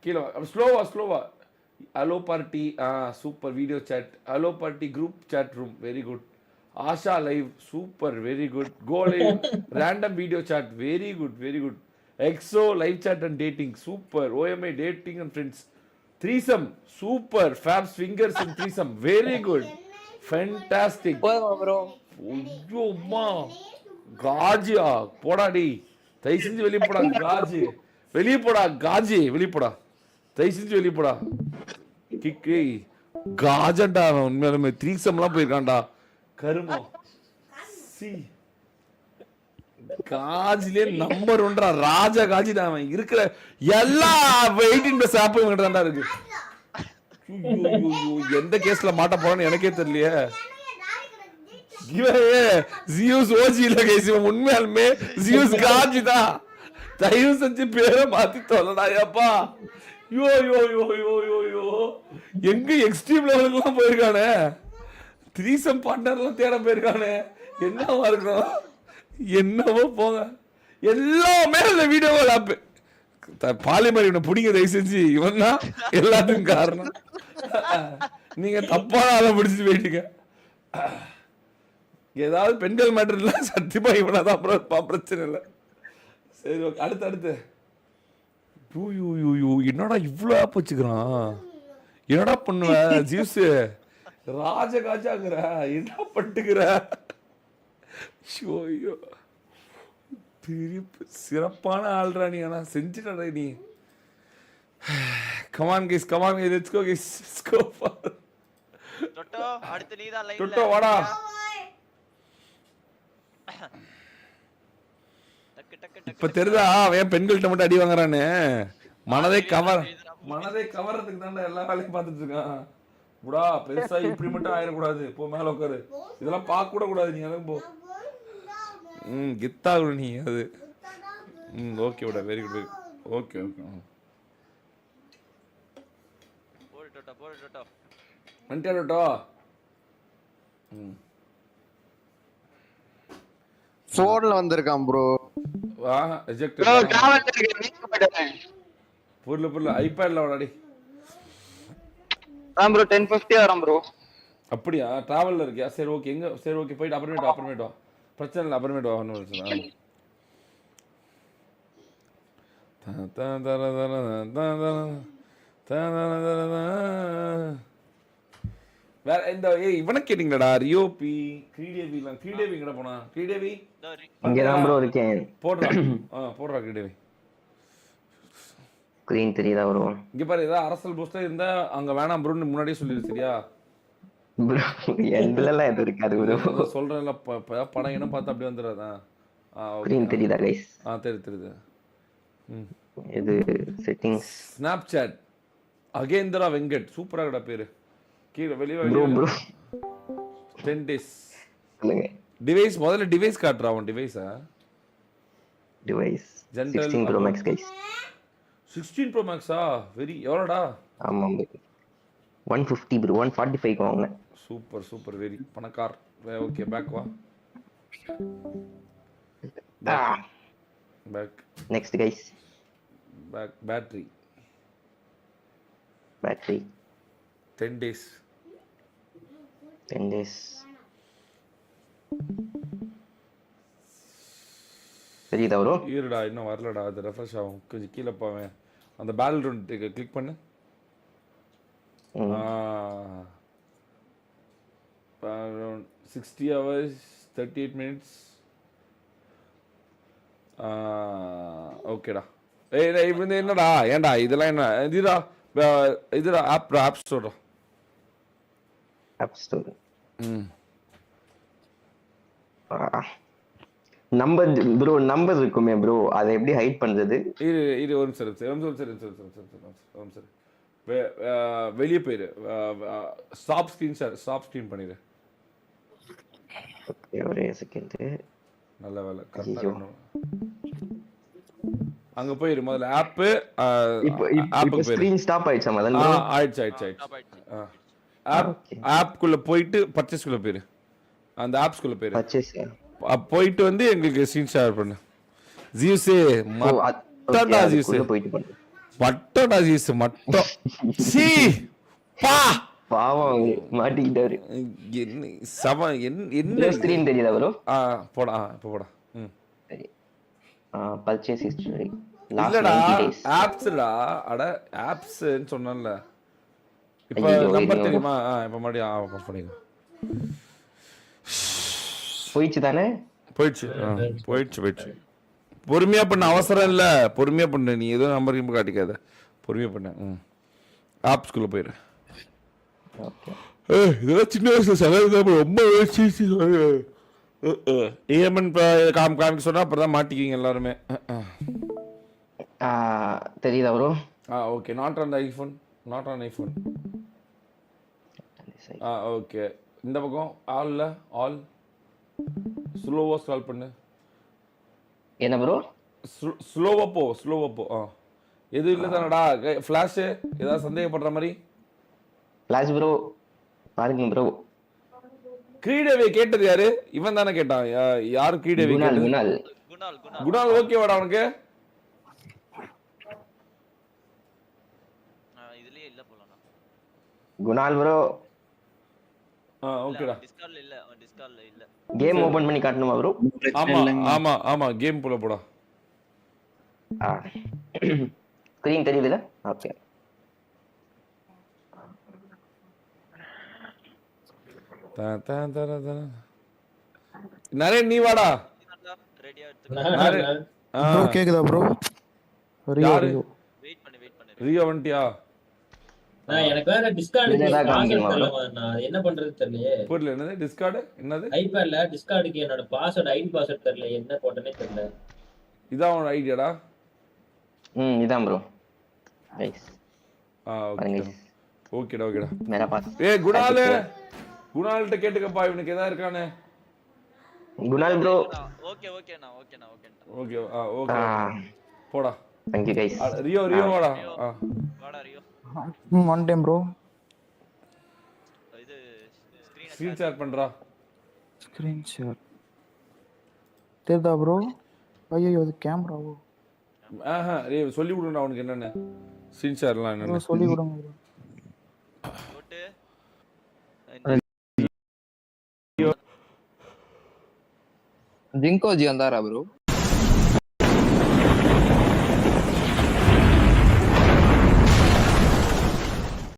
கீழ ஸ்லோவா hello party. Super video chat. Hello party group chat room very good. Asha live super very good. Go live random video chat very good. Exo live chat and dating super. OMI dating and friends. Threesome super. ஃபேப்ஸ் fingers in threesome very good. Fantastic bro. ஐயோம்மா காஜியா போடாடி. தயவு செஞ்சு வெளியே போடா. வெளியே போடா. தயவு செஞ்சு வெளியே போடா. கிக்கு காஜண்டா. உண்மையாலுமே த்ரீசம்லாம் போயிருக்கான்டா கருமம். சி காஜிலே நம்பர் 1 ராஜா காஜி தான். அவன் இருக்கிற எல்லா 18+ ஆப்பும் இவங்கிட்ட தான்டா இருக்கு. எந்த கேஸ்ல மாட்ட போறான்னு எனக்கே தெரியலையே. ஜியூஸ் ஓஜி இல்ல கைஸ். உண்மையாலுமே ஜியூஸ் காஜி தான். தயவு செஞ்சு பேரை மாத்தி சொல்லடா. ஏப்பா யோ எங்க எக்ஸ்ட்ரீம் லெவலுக்குலாம் போயிருக்கானே. த்ரீசம் பார்ட்னர்லாம் தேட போயிருக்கானே. என்னவா இருக்கும்? என்னவோ போங்க. எல்லாமே அந்த வீடியோவா லாப்பு. பாலிமர் இவனை பிடிங்க தயவு செஞ்சு. இவன் தான் எல்லாத்துக்கும் காரணம். நீங்க தப்பான ஆளை பிடிச்சிட்டு போயிட்டீங்க. ஏதாவது பெண்கள் மேட்டர்ல சத்தியமா இவனாதான். அப்புறம் பிரச்சனை இல்லை. சரி ஓகே. அடுத்து என்னடா இவ்வளோ ஆப் வச்சுக்கிறான்? என்னடா பண்ணுவ ஜியூஸ்? ராஜகாஜாங்கிற என்ன பட்டுக்கிற? ஐயோ சிறப்பான ஆள்ரா நீ. ஆனா செஞ்சுட்டா நீ. Come on guys let's go guys. டொட்டோ அடுத்து நீ தான் லைன்ல. டொட்டோ வாடா. இப்ப தெரியுதா அவன் பெண்கள்கிட்ட மட்டும் அடி வாங்குறான்னு? மனதை கவர்றதுக்கு தான்டா எல்லா வேலையும் பார்த்துட்டு இருக்கான். புடா பெருசா இப்படி மட்டும் ஆயிடக்கூடாது. போ மேல உட்காரு. இதெல்லாம் பார்க்க கூட கூடாது நீ. அதான் போ. கித்தாகு நீ அது. ஓகே விட வெரி குட். Okay okay. போடட்டோ வந்துட்டோ. போன்ல வந்திருக்கான் ப்ரோ. வா ரிஜெக்ட். புரியல ஐபேட்ல வாடாடி. ப்ரோ 1050 வரும் ப்ரோ. அப்படியா டிராவல்ல இருக்கியா? சரி ஓகே. எங்க சரி ஓகே போயிட்டு அப்புறமேட்டு வா. பிரச்சனை இல்லை அப்புறமேட்டு வா. ஒன்றும் பிரச்சனை இல்லை. வேற இந்த இவனை கேட்டீங்களாடா? ரியோபி கிரீடேவிலாம். கிரீடேவி எங்கடா போனா? கிரீடேவி இங்கதான் ப்ரோ இருக்கேன். போடுறா கிரீடேவி. ஸ்கிரீன் தெரியுதா ப்ரோ? இங்க பாரு, ஏதாவது அரசல் போஸ்டர் இருந்தா அங்க வேணாம் ப்ரோன்னு முன்னாடியே சொல்லிடு சரியா? எல்லாம் எது இருக்காது ப்ரோ. சொல்றேன்ல படம் என்ன பார்த்து அப்படியே வந்துடாதா? ஸ்கிரீன் தெரியுதா கைஸ்? தெரியுது. இது செட்டிங்ஸ். ஸ்னாப்சாட் அகேந்திரா வெங்கட். சூப்பரா கடா பேரு. கீழே வெளியே ப்ரோ 10 days சொல்லுங்க. டிவைஸ் முதல்ல டிவைஸ் காட்டுறா. அவன் டிவைஸா? Device 16 Pro Max guys. 16 Pro Max-ஆ? வெரி எவ்வளோடா? ஆமா 150 ப்ரோ. 145 க்கு வாங்குனேன். சூப்பர் வெரி பணக்கார். ஓகே பேக் வா. Back next guys. Back battery 10 days. தெரியுதா ப்ரோ? இருடா இன்னும் வரலடா. அது ரெஃப்ரெஷ் ஆகும். கொஞ்சம் கீழே போவேன். அந்த பேட்டில் ரவுண்ட் கிளிக் பண்ணு. 60 hours 38 minutes. ஓகேடா. இது என்னடா? ஏன்டா இதெல்லாம் என்ன? இதுடா ஆப் ஸ்டோர். நம்பர் இருக்குமே ப்ரோ, அதை எப்படி ஹைட் பண்றது? இது ஒரு நிமிஷம். வெளியே போயிரு. ஸ்டாப் ஸ்கிரீன் பண்ணிடு. ஒரே செகண்ட். நல்ல வேலை. அங்க போயிரு முதல்ல. ஆப் ஸ்கிரீன் ஸ்டாப் ஆயிடுச்சா முதல்ல? ஆயிடுச்சு. ஆப்க்குள்ள போயிட்டு பர்ச்சேஸ்க்குள்ள போயிரு. அந்த ஆப்ஸ்குள்ள போயிரு. பர்ச்சேஸ் போயிட்டு வந்து எங்களுக்கு ஸ்கிரீன் ஷேர் பண்ணு. ஜியூஸே மட்டடா ஜியூஸே போயிட்டு பண்ணு. மட்டடா ஜியூஸ் மட்டம். சீ பா பாவம் மாட்டிக்கிட்டாரு. என்ன ஸ்கிரீன் தெரியுதா ப்ரோ? போடா இப்ப போடா. சரி. பர்ச்சேஸ் ஹிஸ்டரி இல்லடா ஆப்ஸ்டா. அட ஆப்ஸ்னு சொன்னேன்ல. இப்ப நம்பர் தெரியுமா? இப்ப மறுபடியும் ஆஃப் பண்ணிடு. போயிடுச்சு தானே? போயிடுச்சு. பொறுமையா பண்ண, அவசரம் இல்ல. பொறுமையா பண்ணு. நீ ஏதோ நம்பர் காட்டிக்காத. பொறுமையா பண்ண. ஆப்ஸ்குள்ள போயிரு. இதெல்லாம் சின்ன வயசுல செலவு ரொம்ப ஏமன் காமிக்க சொன்னா அப்புறம் மாட்டிக்குவீங்க எல்லாருமே. தெரியுதா bro? Okay. Not on iPhone. Okay. இந்த பக்கம் ஆல் ஸ்லோவா ஸ்க்ரால் பண்ணு. என்ன ப்ரோ? ஸ்லோவா போ. எது இல்ல தானடா? ஃபிளாஷ் ஏதாவது சந்தேகப்படுற மாதிரி? ஃபிளாஷ் ப்ரோ பாருங்க ப்ரோ. கிரீடேவி கேட்டது யாரு? இவன் தானே கேட்டான். யாரு கிரீடேவி கேட்டது? குணால். ஓகேவாடா உனக்கு? இதுலயே இல்ல போலனா. குணால் ப்ரோ. ஓகேடா. டிஸ்கார்ட்ல இல்ல. கேம் ஓபன் பண்ணி காட்டணுமா ப்ரோ? ஆமா கேம் போடா. ஸ்கிரீன் தெரியுதுல? ஓகே. நிறைய நீ வாடா. ரெடியா எடுத்து. கேக்குதா ப்ரோ? வெயிட் பண்ணு. ரியோ வந்துட்டியா? எனக்கு வேற டிஸ்கார்டுக்கு நான் என்ன பண்றது தெரியலையே. புரியல. என்னது டிஸ்கார்டு? என்னது? ஐபேட்ல டிஸ்கார்டுக்கு என்னோட பாஸ்வேர்ட் ஐடி பாஸ்வேர்ட் தெரியல. என்ன போட்டனே தெரியல. இதான் உன் ஐடியாடா? இதான் ப்ரோ. நைஸ். ஓகே. ஓகேடா ஓகேடா मेरा पास ஏய் குணால்கிட்ட கேட்டுக்கப்பா இவனுக்கு ஏதா இருக்கானே गुनाल ब्रो ஓகே ஓகேண்ணா ஓகேண்ணா ஓகே ஓகே போடா थैंक यू गाइस ரியோ வாடா வாடா ரியோ ஒன் டைம் ப்ரோ இது ஸ்கிரீன் ஷேர் பண்றா ஸ்கிரீன் ஷேர் தெரியுதா ப்ரோ ஐயோ அது கேமராவோ டேய் சொல்லி கொடுடா அவனுக்கு என்னன்னு ஸ்கிரீன் ஷேர்லாம் என்னன்னு சொல்லி கொடுங்க ப்ரோ போட்டு ஜிங்கோ ஜி வந்தாரா ப்ரோ